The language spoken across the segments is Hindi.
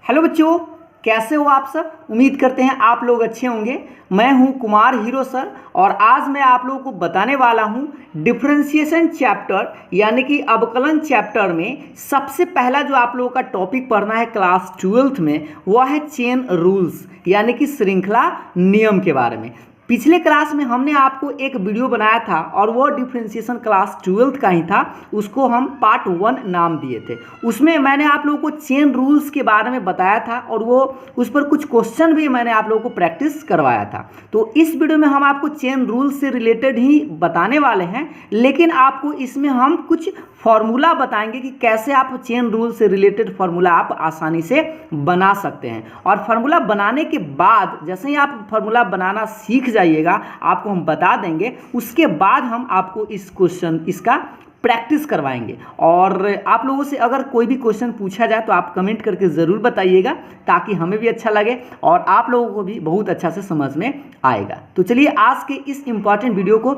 हेलो बच्चों, कैसे हो आप सब। उम्मीद करते हैं आप लोग अच्छे होंगे। मैं हूं कुमार हीरो सर और आज मैं आप लोगों को बताने वाला हूं डिफरेंशिएशन चैप्टर यानी कि अवकलन चैप्टर में सबसे पहला जो आप लोगों का टॉपिक पढ़ना है क्लास 12th में वह है चेन रूल्स यानी कि श्रृंखला नियम के बारे में। पिछले क्लास में हमने आपको एक वीडियो बनाया था और वो डिफरेंशिएशन क्लास 12th का ही था। उसको हम पार्ट 1 नाम दिए थे। उसमें मैंने आप लोगों को चेन रूल्स के बारे में बताया था और वो उस पर कुछ क्वेश्चन भी मैंने आप लोगों को प्रैक्टिस करवाया था। तो इस वीडियो में हम आपको चेन रूल्स से रिलेटेड ही बताने वाले हैं, लेकिन आपको इसमें हम कुछ फॉर्मूला बताएंगे कि कैसे आप चेन रूल से रिलेटेड फॉर्मूला आप आसानी से बना सकते हैं। और फॉर्मूला बनाने के बाद जैसे ही आप फॉर्मूला बनाना सीख जाइएगा आपको हम बता देंगे, उसके बाद हम आपको इसका प्रैक्टिस करवाएंगे। और आप लोगों से अगर कोई भी क्वेश्चन पूछा जाए तो आप कमेंट करके ज़रूर बताइएगा ताकि हमें भी अच्छा लगे और आप लोगों को भी बहुत अच्छा से समझ में आएगा। तो चलिए आज के इस इम्पॉर्टेंट वीडियो को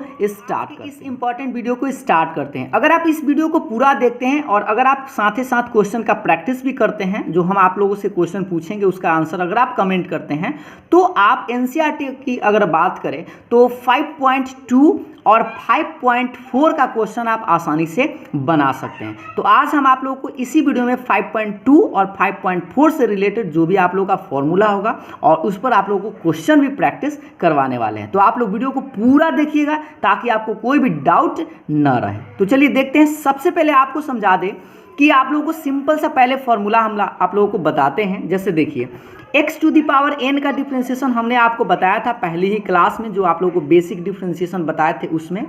स्टार्ट करते हैं। अगर आप इस वीडियो को पूरा देखते हैं और अगर आप साथ ही साथ क्वेश्चन का प्रैक्टिस भी करते हैं, जो हम आप लोगों से क्वेश्चन पूछेंगे उसका आंसर अगर आप कमेंट करते हैं, तो आप एनसीईआरटी की अगर बात करें तो 5.2 और 5.4 का क्वेश्चन आप आसानी से बना सकते हैं। तो आज हम आप लोगों को इसी वीडियो में 5.2 और 5.4 से रिलेटेड जो भी आप लोगों का फॉर्मूला होगा और उस पर आप लोगों को क्वेश्चन भी प्रैक्टिस करवाने वाले हैं। तो आप लोग वीडियो को पूरा देखिएगा ताकि आपको कोई भी डाउट न रहे। तो चलिए देखते हैं। सबसे पहले आपको समझा दें कि आप लोगों को सिंपल सा पहले फॉर्मूला हम आप लोगों को बताते हैं। जैसे देखिए x to the power n का डिफ्रेंशिएशन हमने आपको बताया था पहली ही क्लास में, जो आप लोगों को बेसिक डिफ्रेंशिएशन बताए थे उसमें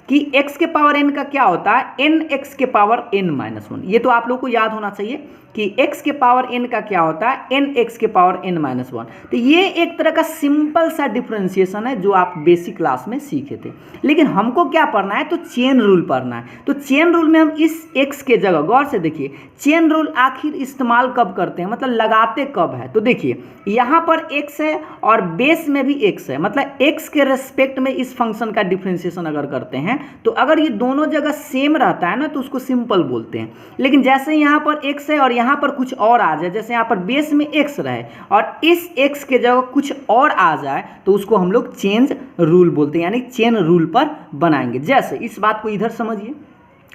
कि x के पावर n का क्या होता है, nx के पावर n-1। ये तो आप लोगों को याद होना चाहिए कि x के पावर n का क्या होता है, nx के पावर n-1। तो ये एक तरह का सिंपल सा डिफरेंशिएशन है जो आप बेसिक क्लास में सीखे थे। लेकिन हमको क्या पढ़ना है, तो चेन रूल पढ़ना है। तो चेन रूल में हम इस x के जगह गौर से देखिए, चेन रूल आखिर इस्तेमाल कब करते हैं, मतलब लगाते कब है। तो देखिए यहाँ पर x है और बेस में भी x है, मतलब x के रेस्पेक्ट में इस फंक्शन का डिफरेंशिएशन अगर करते हैं तो अगर ये दोनों जगह सेम रहता है ना तो उसको सिंपल बोलते हैं। लेकिन जैसे यहाँ पर x है और यहाँ पर कुछ और आ जाए, जैसे यहाँ पर बेस में x रहे और इस x के जगह कुछ और आ जाए तो उसको हम लोग चेंज रूल बोलते हैं, यानी चेन रूल पर बनाएंगे। जैसे इस बात को इधर समझिए,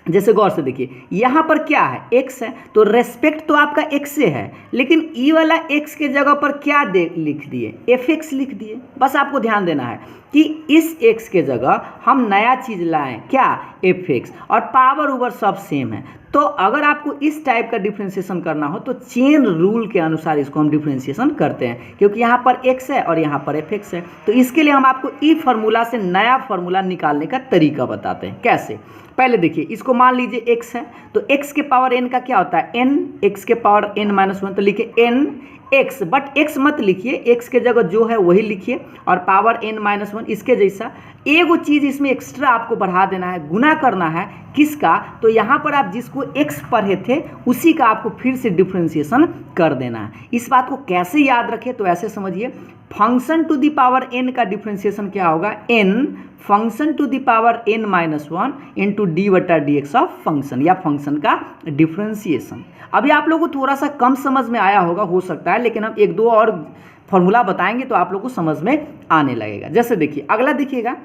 जैसे गौर से देखिए यहाँ पर क्या है, x है, तो रेस्पेक्ट तो आपका x से है, लेकिन ई वाला x के जगह पर क्या लिख दिए, fx लिख दिए। बस आपको ध्यान देना है कि इस x के जगह हम नया चीज़ लाएं, क्या, fx, और पावर ओवर सब सेम है। तो अगर आपको इस टाइप का डिफरेंशिएशन करना हो तो चेन रूल के अनुसार इसको हम डिफरेंशिएशन करते हैं, क्योंकि यहाँ पर x है और यहाँ पर fx है। तो इसके लिए हम आपको ई फार्मूला से नया फार्मूला निकालने का तरीका बताते हैं। कैसे, पहले देखिए इसको मान लीजिए x है, तो x के पावर n का क्या होता है, n, x के पावर n-1, तो लिखिए n x, बट x मत लिखिए, x के जगह जो है वही लिखिए और पावर n-1 इसके जैसा। एगो चीज़ इसमें एक्स्ट्रा आपको बढ़ा देना है, गुना करना है किसका, तो यहाँ पर आप जिसको x पढ़े थे उसी का आपको फिर से डिफरेंशिएशन कर देना है। इस बात को कैसे याद रखें, तो ऐसे समझिए, function to the power n का डिफरेंशिएशन क्या होगा, n function to the power n-1 into d/dx of function, या फंक्शन का डिफरेंशिएशन। अभी आप लोगों को थोड़ा सा कम समझ में आया होगा, हो सकता है, लेकिन हम एक दो और फॉर्मूला बताएंगे तो आप लोग को समझ में आने लगेगा। जैसे देखिए अगला देखिएगा,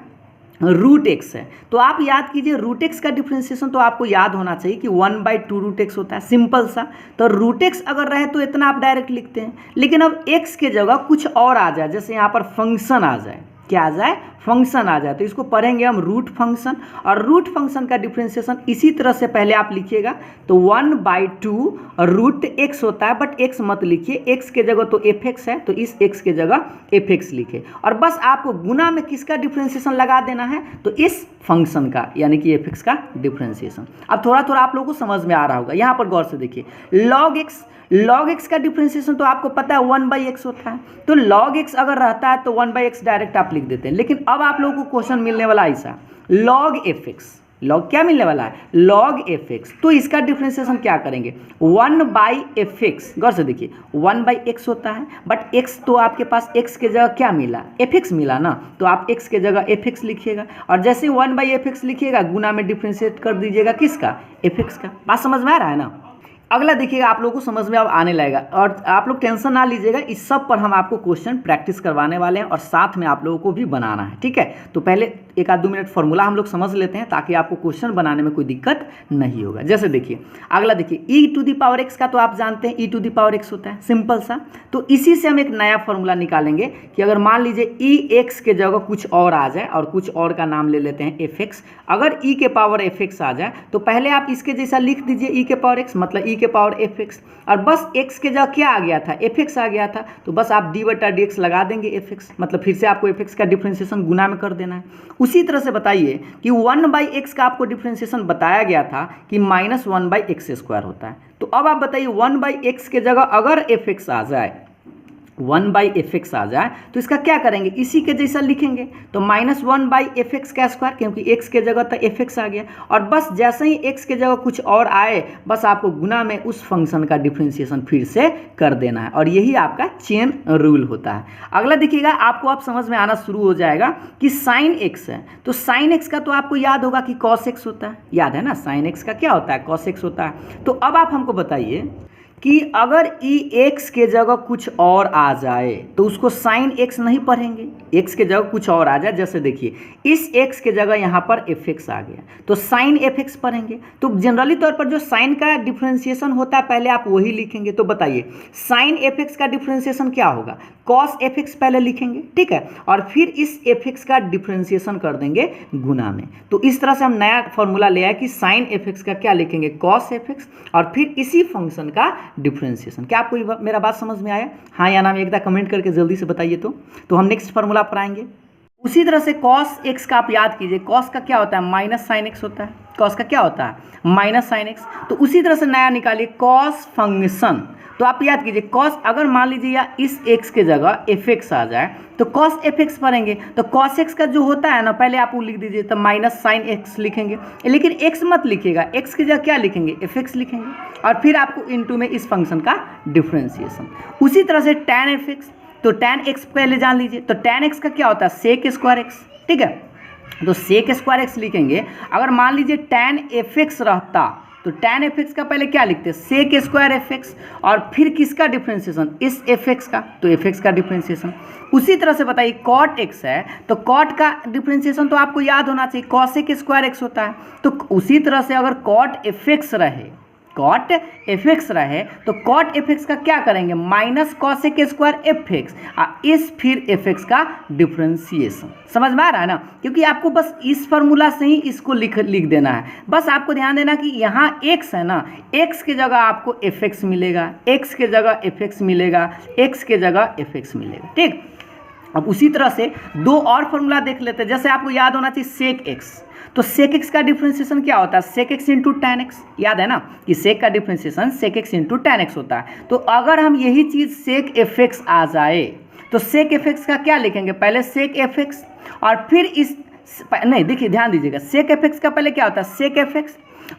रूट एक्स है, तो आप याद कीजिए रूट एक्स का डिफरेंशिएशन तो आपको याद होना चाहिए कि 1/2 रूट एक्स होता है, सिंपल सा। तो रूट एक्स अगर रहे तो इतना आप डायरेक्ट लिखते हैं, लेकिन अब एक्स के जगह कुछ और आ जाए, जैसे यहाँ पर फंक्शन आ जाए, क्या आ जाए, फंक्शन आ जाए, तो इसको पढ़ेंगे हम रूट फंक्शन। और रूट फंक्शन का डिफरेंशिएशन इसी तरह से पहले आप लिखिएगा, तो 1/2 रूट एक्स होता है, बट एक्स मत लिखिए, एक्स के जगह तो fx है, तो इस x के जगह fx लिखे और बस आपको गुना में किसका डिफरेंशिएशन लगा देना है, तो इस फंक्शन का, यानी कि fx का डिफरेंशिएशन। अब थोड़ा थोड़ा आप लोगों को समझ में आ रहा होगा। यहाँ पर गौर से देखिए, log x का डिफरेंशिएशन तो आपको पता है 1/x होता है, तो log x अगर रहता है तो 1/x डायरेक्ट आप लिख देते हैं। लेकिन अब आप लोगों को क्वेश्चन मिलने वाला ऐसा, log fx, log क्या मिलने वाला है, log fx, तो इसका डिफरेंशिएशन क्या करेंगे, 1/fx। गौर से देखिए 1/x होता है, बट x तो आपके पास x के जगह क्या मिला, fx मिला ना, तो आप x के जगह fx लिखिएगा और जैसे 1/fx लिखिएगा गुना में डिफरेंशिएट कर दीजिएगा किसका, fx का। बात समझ में आ रहा है ना। अगला देखिएगा, आप लोगों को समझ में अब आने लगेगा और आप लोग टेंशन ना लीजिएगा, इस सब पर हम आपको क्वेश्चन प्रैक्टिस करवाने वाले हैं और साथ में आप लोगों को भी बनाना है, ठीक है। तो पहले 1-2 मिनट फॉर्मूला हम लोग समझ लेते हैं ताकि आपको क्वेश्चन बनाने में कोई दिक्कत नहीं होगा। जैसे देखिए अगला देखिए, e⁻x का तो आप जानते हैं e⁻x होता है, सिंपल सा। तो इसी से हम एक नया फॉर्मूला निकालेंगे कि अगर मान लीजिए ex के जगह कुछ और आ जाए और कुछ और का नाम ले लेते हैं fx, अगर e⁻fx आ जाए तो पहले आप इसके जैसा लिख दीजिए e⁻x, मतलब e⁻fx, और बस x के जगह क्या आ गया था, fx आ गया था, तो बस आप d/dx लगा देंगे fx, मतलब फिर से आपको fx का डिफ्रेंशिएशन गुना में कर देना है। उसी तरह से बताइए कि 1/x का आपको डिफ्रेंशिएशन बताया गया था कि -1/x² होता है। तो अब आप बताइए 1/x के जगह अगर fx आ जाए, 1/fx आ जाए तो इसका क्या करेंगे, इसी के जैसा लिखेंगे, तो -1/fx², क्योंकि x के जगह तो fx आ गया, और बस जैसे ही x के जगह कुछ और आए बस आपको गुना में उस फंक्शन का डिफ्रेंशिएशन फिर से कर देना है, और यही आपका चेन रूल होता है। अगला देखिएगा, आपको अब समझ में आना शुरू हो जाएगा कि sin x है, तो sin x का तो आपको याद होगा कि cos x होता है, याद है ना, sin x का क्या होता है, cos x होता है। तो अब आप हमको बताइए कि अगर ex के जगह कुछ और आ जाए तो उसको sin x नहीं पढ़ेंगे, x के जगह कुछ और आ जाए, जैसे देखिए इस x के जगह यहाँ पर fx आ गया तो sin fx पढ़ेंगे। तो जनरली तौर पर जो sin का डिफ्रेंशिएशन होता है पहले आप वही लिखेंगे। तो बताइए sin fx का डिफ्रेंशिएशन क्या होगा, cos fx पहले लिखेंगे, ठीक है, और फिर इस fx का डिफ्रेंशिएशन कर देंगे गुना में। तो इस तरह से हम नया फॉर्मूला ले आए कि sin fx का क्या लिखेंगे, cos fx, और फिर इसी फंक्शन का डिफ्रेंशिएशन। क्या आपको मेरा बात समझ में आया, हाँ या ना में एकदम कमेंट करके जल्दी से बताइए। तो हम नेक्स्ट फार्मूला पर आएंगे। उसी तरह से cos x का आप याद कीजिए, cos का क्या होता है, माइनस sin x होता है, cos का क्या होता है, माइनस sin x। तो उसी तरह से नया निकालिए cos फंक्शन, तो आप याद कीजिए cos, अगर मान लीजिए या इस x के जगह fx आ जाए तो cos fx पढ़ेंगे। तो cos x का जो होता है ना, पहले आप वो लिख दीजिए, तो माइनस sin x लिखेंगे, लेकिन x मत लिखिएगा, x की जगह क्या लिखेंगे, fx लिखेंगे, और फिर आपको इनटू में इस फंक्शन का डिफ्रेंशिएशन। उसी तरह से tan fx, तो tan x पहले जान लीजिए, तो tan x का क्या होता है, sec² x, ठीक है, तो sec² x लिखेंगे। अगर मान लीजिए tan fx रहता तो tan fx का पहले क्या लिखते हैं, sec² fx, और फिर किसका डिफ्रेंशिएशन, इस fx का, तो fx का डिफ्रेंशिएशन। उसी तरह से बताइए cot x है, तो cot का डिफ्रेंशिएशन तो आपको याद होना चाहिए, cosec² x होता है। तो उसी तरह से अगर cot fx रहे, cot fx रहे तो cot fx का क्या करेंगे, माइनस cosec² fx, इस फिर fx का डिफ्रेंशिएशन। समझ में आ रहा है ना, क्योंकि आपको बस इस फार्मूला से ही इसको लिख देना है। बस आपको ध्यान देना कि यहाँ x है ना, x के जगह आपको fx मिलेगा, x के जगह fx मिलेगा, x के जगह fx मिलेगा, ठीक। अब उसी तरह से दो और फार्मूला देख लेते हैं। जैसे आपको याद होना चाहिए sec x, तो sec x का डिफ्रेंशिएशन क्या होता है, sec x into tan x, याद है ना कि sec का differentiation sec x into tan x होता है। तो अगर हम यही चीज़ sec fx आ जाए तो sec fx का क्या लिखेंगे, पहले sec fx, और फिर इस, नहीं देखिए ध्यान दीजिएगा, sec fx का पहले क्या होता है, sec fx,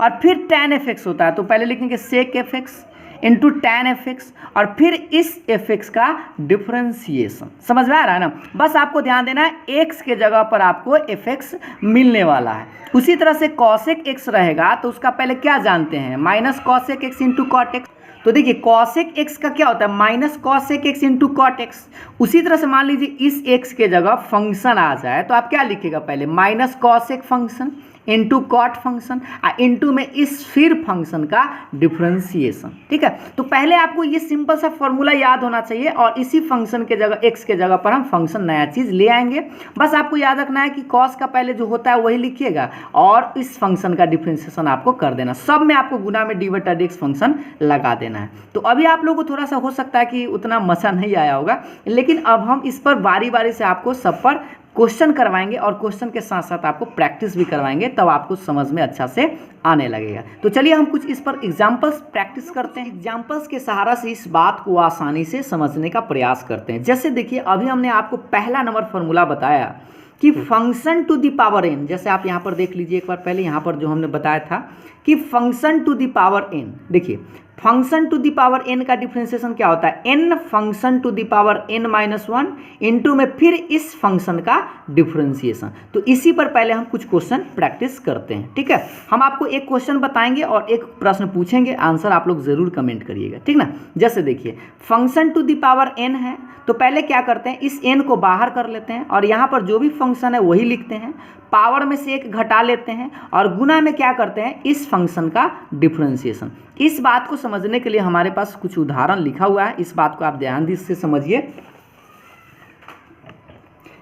और फिर tan fx होता है, तो पहले लिखेंगे sec fx into tan fx, और फिर इस fx का डिफ्रेंशिएशन। समझ में आ रहा है ना, बस आपको ध्यान देना है x के जगह पर आपको fx मिलने वाला है। उसी तरह से cosec x रहेगा तो उसका पहले क्या जानते हैं, minus cosec x into cot x। तो देखिए cosec x का क्या होता है, minus cosec x into cot x। उसी तरह से मान लीजिए इस x के जगह फंक्शन आ जाए तो आप क्या लिखिएगा, पहले minus cosec function into cot function, into में इस फिर फंक्शन का डिफ्रेंशिएशन, ठीक है। तो पहले आपको ये सिंपल सा फॉर्मूला याद होना चाहिए, और इसी फंक्शन के जगह x के जगह पर हम फंक्शन नया चीज़ ले आएंगे। बस आपको याद रखना है कि cos का पहले जो होता है वही लिखिएगा, और इस फंक्शन का डिफ्रेंशिएशन आपको कर देना, सब में आपको गुना में d/dx फंक्शन लगा देना है। तो अभी आप लोगों को थोड़ा सा हो सकता है कि उतना मजा नहीं आया होगा, लेकिन अब हम इस पर बारी बारी से आपको सब पर क्वेश्चन करवाएंगे, और क्वेश्चन के साथ साथ आपको प्रैक्टिस भी करवाएंगे, तब आपको समझ में अच्छा से आने लगेगा। तो चलिए हम कुछ इस पर एग्जाम्पल्स प्रैक्टिस करते हैं, एग्जाम्पल्स के सहारा से इस बात को आसानी से समझने का प्रयास करते हैं। जैसे देखिए अभी हमने आपको पहला नंबर फॉर्मूला बताया कि function to the power n, जैसे आप यहाँ पर देख लीजिए एक बार, पहले यहाँ पर जो हमने बताया था कि function to the power n, देखिए function to the power n का डिफरेंशिएशन क्या होता है, n function to the power n minus one into में फिर इस फंक्शन का डिफरेंशिएशन। तो इसी पर पहले हम कुछ क्वेश्चन प्रैक्टिस करते हैं, ठीक है। हम आपको एक क्वेश्चन बताएंगे और एक प्रश्न पूछेंगे, आंसर आप लोग जरूर कमेंट करिएगा, ठीक ना। जैसे देखिए function to the power n है, तो पहले क्या करते हैं, इस n को बाहर कर लेते हैं और यहाँ पर जो भी फंक्शन है वही लिखते हैं, पावर में से एक घटा लेते हैं और गुना में क्या करते हैं, इस फंक्शन का डिफरेंशिएशन। इस बात को समझने के लिए हमारे पास कुछ उदाहरण लिखा हुआ है, इस बात को आप ध्यान से समझिए।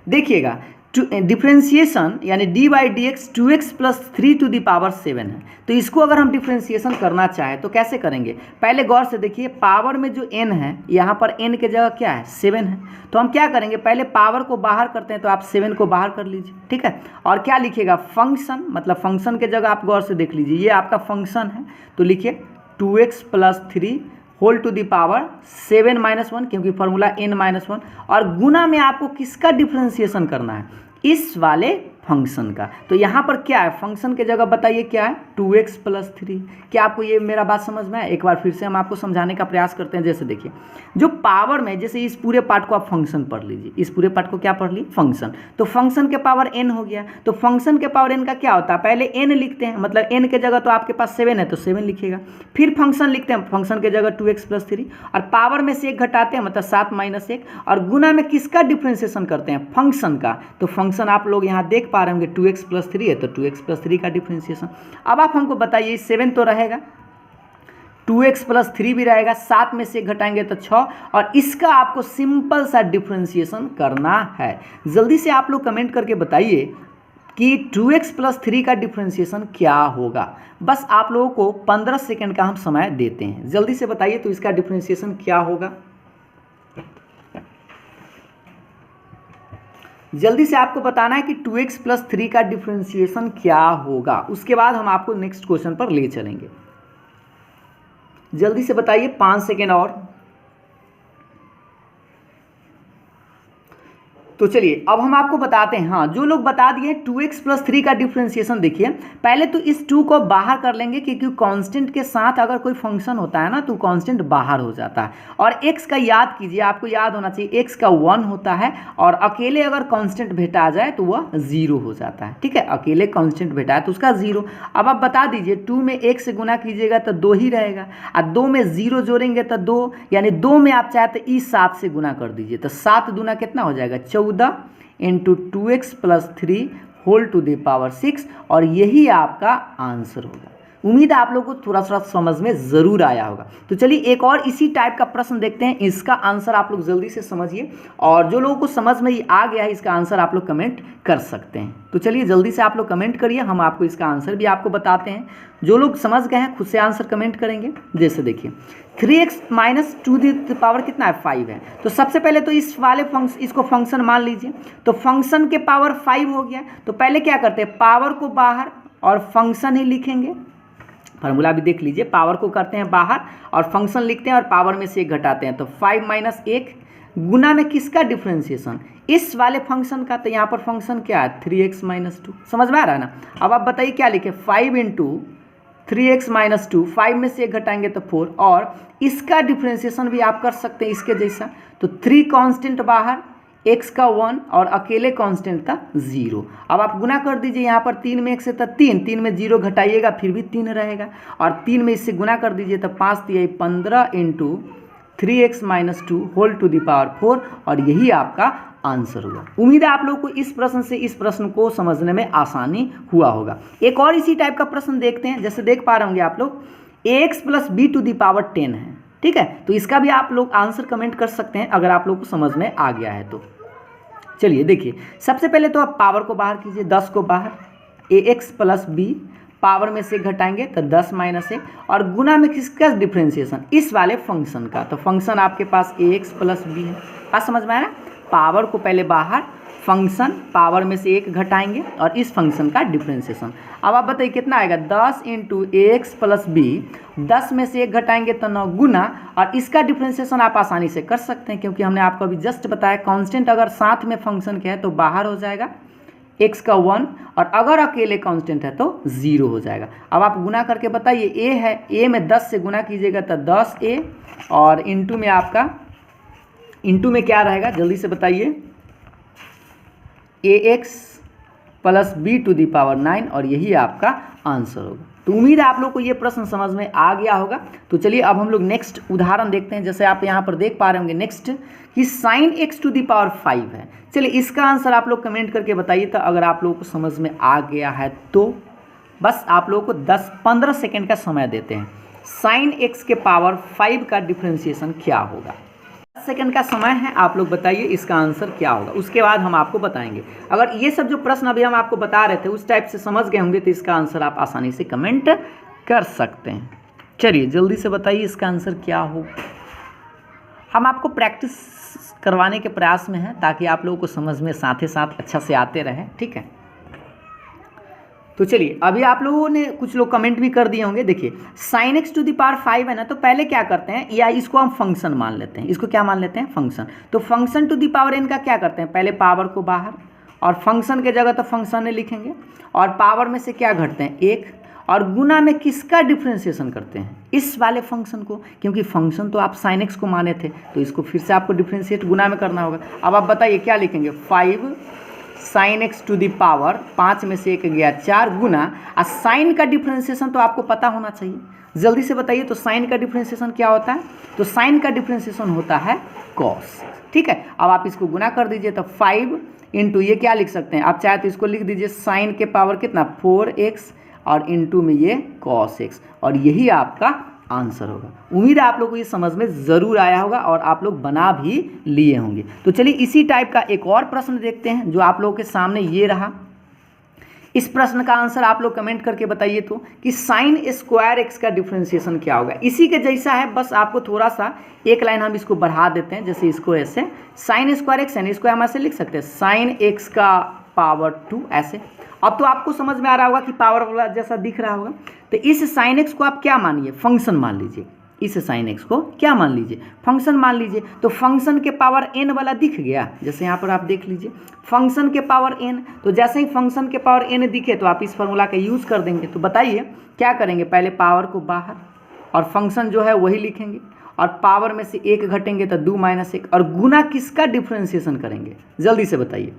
देखिएगा डिफरेंशिएशन यानी d by d x 2x plus 3 to the power 7 है। तो इसको अगर हम डिफरेंशिएशन करना चाहें तो कैसे करेंगे, पहले गौर से देखिए, पावर में जो n है यहाँ पर n के जगह क्या है 7 है, तो हम क्या करेंगे, पहले पावर को बाहर करते हैं, तो आप 7 को बाहर कर लीजिए, ठीक है। और क्या लिखिएगा, फंक्शन, मतलब फंक्शन के जगह आप गौर से देख लीजिए, ये आपका फंक्शन है, तो लिखिए 2x plus 3 whole to the power 7 minus 1, क्योंकि फॉर्मूला n माइनस 1, और गुना में आपको किसका डिफरेंशिएशन करना है, इस वाले फंक्शन का। तो यहाँ पर क्या है, फंक्शन के जगह बताइए क्या है, 2x प्लस 3। क्या आपको ये मेरा बात समझ में है, एक बार फिर से हम आपको समझाने का प्रयास करते हैं। जैसे देखिए जो पावर में, जैसे इस पूरे पार्ट को आप फंक्शन पढ़ लीजिए, इस पूरे पार्ट को क्या पढ़ ली, फंक्शन, तो फंक्शन के पावर n हो गया, तो फंक्शन के पावर n का क्या होता है, पहले n लिखते हैं, मतलब n के जगह तो आपके पास 7 है तो 7 लिखिएगा, फिर फंक्शन लिखते हैं, फंक्शन के जगह 2x प्लस 3 और पावर में से एक घटाते हैं, मतलब 7 माइनस 1, और गुना में किसका डिफरेंशिएशन करते हैं, फंक्शन का। तो फंक्शन आप लोग यहाँ देख पा रहे होंगे 2x प्लस 3 है, तो 2x प्लस 3 का डिफरेंशिएशन। अब आप हमको बताइए 7 तो रहेगा, 2x प्लस 3 भी रहेगा, 7 में से घटाएंगे तो 6, और इसका आपको सिंपल सा डिफरेंशिएशन करना है। जल्दी से आप लोग कमेंट करके बताइए कि 2x प्लस 3 का डिफरेंशिएशन क्या होगा। बस आप लोगों को 15 सेकेंड का हम समय देते हैं, जल्दी से बताइए तो इसका डिफरेंशिएशन क्या होगा। जल्दी से आपको बताना है कि 2x प्लस 3 का डिफरेंशिएशन क्या होगा, उसके बाद हम आपको नेक्स्ट क्वेश्चन पर ले चलेंगे। जल्दी से बताइए, 5 सेकेंड और। तो चलिए अब हम आपको बताते हैं, हाँ जो लोग बता दिए 2x प्लस 3 का डिफरेंशिएशन, देखिए पहले तो इस 2 को बाहर कर लेंगे, क्योंकि कांस्टेंट के साथ अगर कोई फंक्शन होता है ना तो कांस्टेंट बाहर हो जाता है। और x का याद कीजिए, आपको याद होना चाहिए x का 1 होता है, और अकेले अगर कांस्टेंट भेटा जाए तो वह 0 हो जाता है, ठीक है, अकेले कांस्टेंट भेटा है तो उसका 0। अब आप बता दीजिए 2 में 1 से गुना कीजिएगा तो 2 ही रहेगा, और 2 में 0 जोड़ेंगे तो 2, यानी 2 में आप चाहे तो इस 7 से गुना कर दीजिए, तो 7 दूना कितना हो जाएगा, 14 into 2x plus 3 whole to the power 6, और यही आपका आंसर होगा। उम्मीद है आप लोगों को थोड़ा सा समझ में ज़रूर आया होगा। तो चलिए एक और इसी टाइप का प्रश्न देखते हैं, इसका आंसर आप लोग जल्दी से समझिए, और जो लोगों को समझ में आ गया है इसका आंसर आप लोग कमेंट कर सकते हैं। तो चलिए जल्दी से आप लोग कमेंट करिए, हम आपको इसका आंसर भी आपको बताते हैं। जो लोग समझ गए हैं खुद से आंसर कमेंट करेंगे। जैसे देखिए 3x माइनस 2 द पावर कितना है, 5 है, तो सबसे पहले तो इस वाले इसको फंक्शन मान लीजिए, तो फंक्शन के पावर 5 हो गया, तो पहले क्या करते हैं, पावर को बाहर और फंक्शन ही लिखेंगे। फार्मूला भी देख लीजिए, पावर को करते हैं बाहर और फंक्शन लिखते हैं और पावर में से एक घटाते हैं, तो 5 माइनस 1 गुना में किसका डिफरेंशिएशन, इस वाले फंक्शन का। तो यहाँ पर फंक्शन क्या है, 3x माइनस 2, समझ में आ रहा है ना। अब आप बताइए क्या लिखे, 5 इंटू 3x माइनस 2, 5 में से एक घटाएंगे तो 4, और इसका डिफरेंशिएशन भी आप कर सकते हैं इसके जैसा। तो 3 कांस्टेंट बाहर, x का 1 और अकेले कांस्टेंट था 0। अब आप गुना कर दीजिए, यहाँ पर 3 में 1 से था 3, 3 में 0 घटाइएगा फिर भी 3 रहेगा, और 3 में इससे गुना कर दीजिए तो 5 3 15 into 3x minus 2 whole to the power 4, और यही आपका आंसर हुआ। उम्मीद है आप लोगों को इस प्रश्न से इस प्रश्न को समझने में आसानी हुआ होगा। एक और इसी टाइप का प्रश्न देखते हैं। जैसे देख पा रहे होंगे आप लोग ax plus b to the power 10 है, ठीक है, तो इसका भी आप लोग आंसर कमेंट कर सकते हैं अगर आप लोग को समझ में आ गया है तो। चलिए देखिए, सबसे पहले तो आप पावर को बाहर कीजिए, 10 को बाहर, ax प्लस बी, पावर में से घटाएंगे तो 10 माइनस 1, और गुना में किसका डिफरेंशिएशन, इस वाले फंक्शन का। तो फंक्शन आपके पास ax प्लस बी है, बात समझ में आया ना। पावर को पहले बाहर, फंक्शन पावर में से एक घटाएंगे और इस फंक्शन का डिफरेंशिएशन। अब आप बताइए कितना आएगा, 10 इंटू ax प्लस बी, 10 में से एक घटाएंगे तो 9 गुना, और इसका डिफरेंशिएशन आप आसानी से कर सकते हैं क्योंकि हमने आपको अभी जस्ट बताया कांस्टेंट अगर साथ में फंक्शन के है तो बाहर हो जाएगा, x का 1, और अगर अकेले कांस्टेंट है तो 0 हो जाएगा। अब आप गुना करके बताइए, a है, a में 10 से गुना कीजिएगा तो 10a, और इंटू में आपका, इंटू में क्या रहेगा जल्दी से बताइए, ax plus b to the power 9, और यही आपका आंसर होगा। तो उम्मीद है आप लोग को ये प्रश्न समझ में आ गया होगा। तो चलिए अब हम लोग नेक्स्ट उदाहरण देखते हैं। जैसे आप यहाँ पर देख पा रहे होंगे नेक्स्ट कि sin x to the power 5 है। चलिए इसका आंसर आप लोग कमेंट करके बताइए। तो अगर आप लोगों को समझ में आ गया है तो बस आप लोगों को 10-15 सेकेंड का समय देते हैं। sin x के पावर 5 का डिफ्रेंशिएशन क्या होगा? 10 सेकेंड का समय है, आप लोग बताइए इसका आंसर क्या होगा, उसके बाद हम आपको बताएंगे। अगर ये सब जो प्रश्न अभी हम आपको बता रहे थे उस टाइप से समझ गए होंगे तो इसका आंसर आप आसानी से कमेंट कर सकते हैं। चलिए जल्दी से बताइए इसका आंसर क्या होगा। हम आपको प्रैक्टिस करवाने के प्रयास में हैं ताकि आप लोगों को समझ में साथ ही साथ अच्छा से आते रहे, ठीक है। तो चलिए अभी आप लोगों ने कुछ लोग कमेंट भी कर दिए होंगे। देखिए sin x to the power 5 है ना, तो पहले क्या करते हैं, या इसको हम फंक्शन मान लेते हैं। इसको क्या मान लेते हैं? फंक्शन। तो function to the power n का क्या करते हैं, पहले पावर को बाहर, और फंक्शन के जगह तो फंक्शन लिखेंगे, और पावर में से क्या घटते हैं, 1, और गुना में किसका डिफ्रेंशिएशन करते हैं, इस वाले फंक्शन को, क्योंकि फंक्शन तो आप sin x को माने थे तो इसको फिर से आपको डिफ्रेंशिएट गुना में करना होगा। अब आप बताइए क्या लिखेंगे, 5 sin x to the power 5 में से 1 गया 4 गुना, और साइन का डिफ्रेंशिएशन तो आपको पता होना चाहिए, जल्दी से बताइए। तो साइन का डिफ्रेंशिएशन क्या होता है, तो साइन का डिफ्रेंशिएशन होता है कॉस, ठीक है। अब आप इसको गुना कर दीजिए तो 5 इंटू ये क्या लिख सकते हैं, आप चाहे तो इसको लिख दीजिए साइन के पावर कितना 4x, और इंटू में ये कॉस x, और यही आपका आंसर होगा। उम्मीद है आप लोगों को ये समझ में ज़रूर आया होगा और आप लोग बना भी लिए होंगे। तो चलिए इसी टाइप का एक और प्रश्न देखते हैं जो आप लोगों के सामने ये रहा। इस प्रश्न का आंसर आप लोग कमेंट करके बताइए तो कि साइन स्क्वायर एक्स का डिफ्रेंशिएशन क्या होगा। इसी के जैसा है, बस आपको थोड़ा सा एक लाइन हम इसको बढ़ा देते हैं। जैसे इसको ऐसे साइन स्क्वायर एक्स है, इसको हम ऐसे लिख सकते हैं साइन एक्स का पावर 2 ऐसे। अब तो आपको समझ में आ रहा होगा कि पावर वाला जैसा दिख रहा होगा। तो इस साइन एक्स को आप क्या मानिए, फंक्शन मान लीजिए। इस साइन एक्स को क्या मान लीजिए, फंक्शन मान लीजिए। तो फंक्शन के पावर n वाला दिख गया, जैसे यहाँ पर आप देख लीजिए फंक्शन के पावर n। तो जैसे ही फंक्शन के पावर n दिखे तो आप इस फॉर्मूला का यूज़ कर देंगे। तो बताइए क्या करेंगे, पहले पावर को बाहर, और फंक्शन जो है वही लिखेंगे, और पावर में से 1 घटेंगे तो 2 - 1, और गुना किसका डिफ्रेंशिएशन करेंगे, जल्दी से बताइए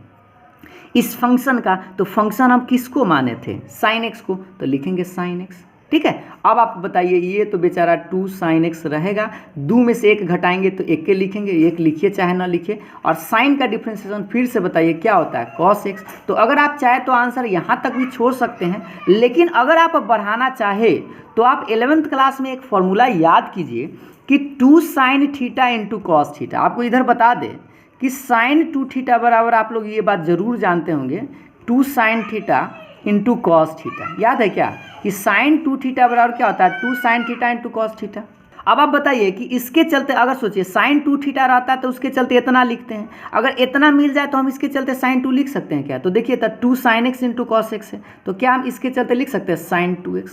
इस फंक्शन का। तो फंक्शन हम किसको माने थे, साइन एक्स को, तो लिखेंगे साइन एक्स, ठीक है। अब आप बताइए ये तो बेचारा 2 sin x रहेगा, 2 में से 1 घटाएंगे तो 1 के लिखेंगे, 1 लिखिए चाहे ना लिखिए, और साइन का डिफ्रेंशिएशन फिर से बताइए क्या होता है, cos x। तो अगर आप चाहे तो आंसर यहाँ तक भी छोड़ सकते हैं, लेकिन अगर आप बढ़ाना चाहे तो आप 11th क्लास में एक फॉर्मूला याद कीजिए कि 2 sin theta into cos theta. आपको इधर बता दें कि sin 2 थीटा बराबर, आप लोग ये बात ज़रूर जानते होंगे, 2 sin theta into cos theta. याद है क्या कि साइन 2 थीटा बराबर क्या होता है, 2 sin theta into cos theta. अब आप बताइए कि इसके चलते अगर सोचिए साइन 2 थीटा रहता है तो उसके चलते इतना लिखते हैं, अगर इतना मिल जाए तो हम इसके चलते साइन 2 लिख सकते हैं क्या। तो देखिए तो 2 sin x into cos x है, तो क्या हम इसके चलते लिख सकते हैं साइन 2x,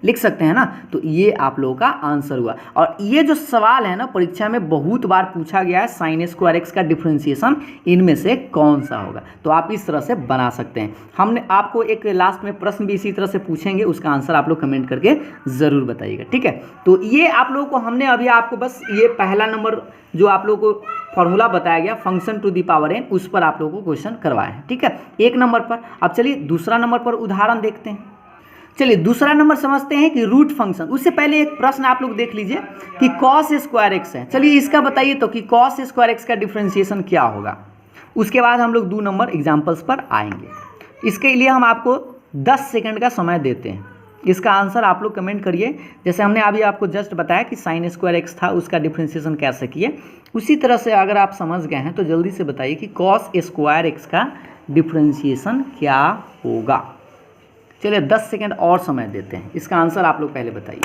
लिख सकते हैं ना। तो ये आप लोगों का आंसर हुआ। और ये जो सवाल है ना परीक्षा में बहुत बार पूछा गया है, साइन स्क्वायर एक्स का डिफ्रेंशिएशन इनमें से कौन सा होगा। तो आप इस तरह से बना सकते हैं। हमने आपको एक लास्ट में प्रश्न भी इसी तरह से पूछेंगे, उसका आंसर आप लोग कमेंट करके ज़रूर बताइएगा, ठीक है। तो ये आप लोगों को हमने अभी आपको बस ये पहला नंबर जो आप लोगों को फॉर्मूला बताया गया function to the power n, उस पर आप लोगों को क्वेश्चन करवाए हैं, ठीक है, 1 नंबर पर। अब चलिए दूसरा नंबर पर उदाहरण देखते हैं। चलिए दूसरा नंबर समझते हैं कि रूट फंक्शन। उससे पहले एक प्रश्न आप लोग देख लीजिए कि कॉस स्क्वायर एक्स है। चलिए इसका बताइए तो कि कॉस स्क्वायर एक्स का डिफ्रेंशिएशन क्या होगा। उसके बाद हम लोग 2 नंबर एग्जाम्पल्स पर आएंगे। इसके लिए हम आपको 10 सेकंड का समय देते हैं। इसका आंसर आप लोग कमेंट करिए। जैसे हमने अभी आपको जस्ट बताया कि साइन स्क्वायर एक्स था, उसका डिफ्रेंशिएशन कैसे किए, उसी तरह से अगर आप समझ गए हैं तो जल्दी से बताइए कि कॉस स्क्वायर एक्स का डिफ्रेंशिएशन क्या होगा। चलिए 10 सेकंड और समय देते हैं। इसका आंसर आप लोग पहले बताइए।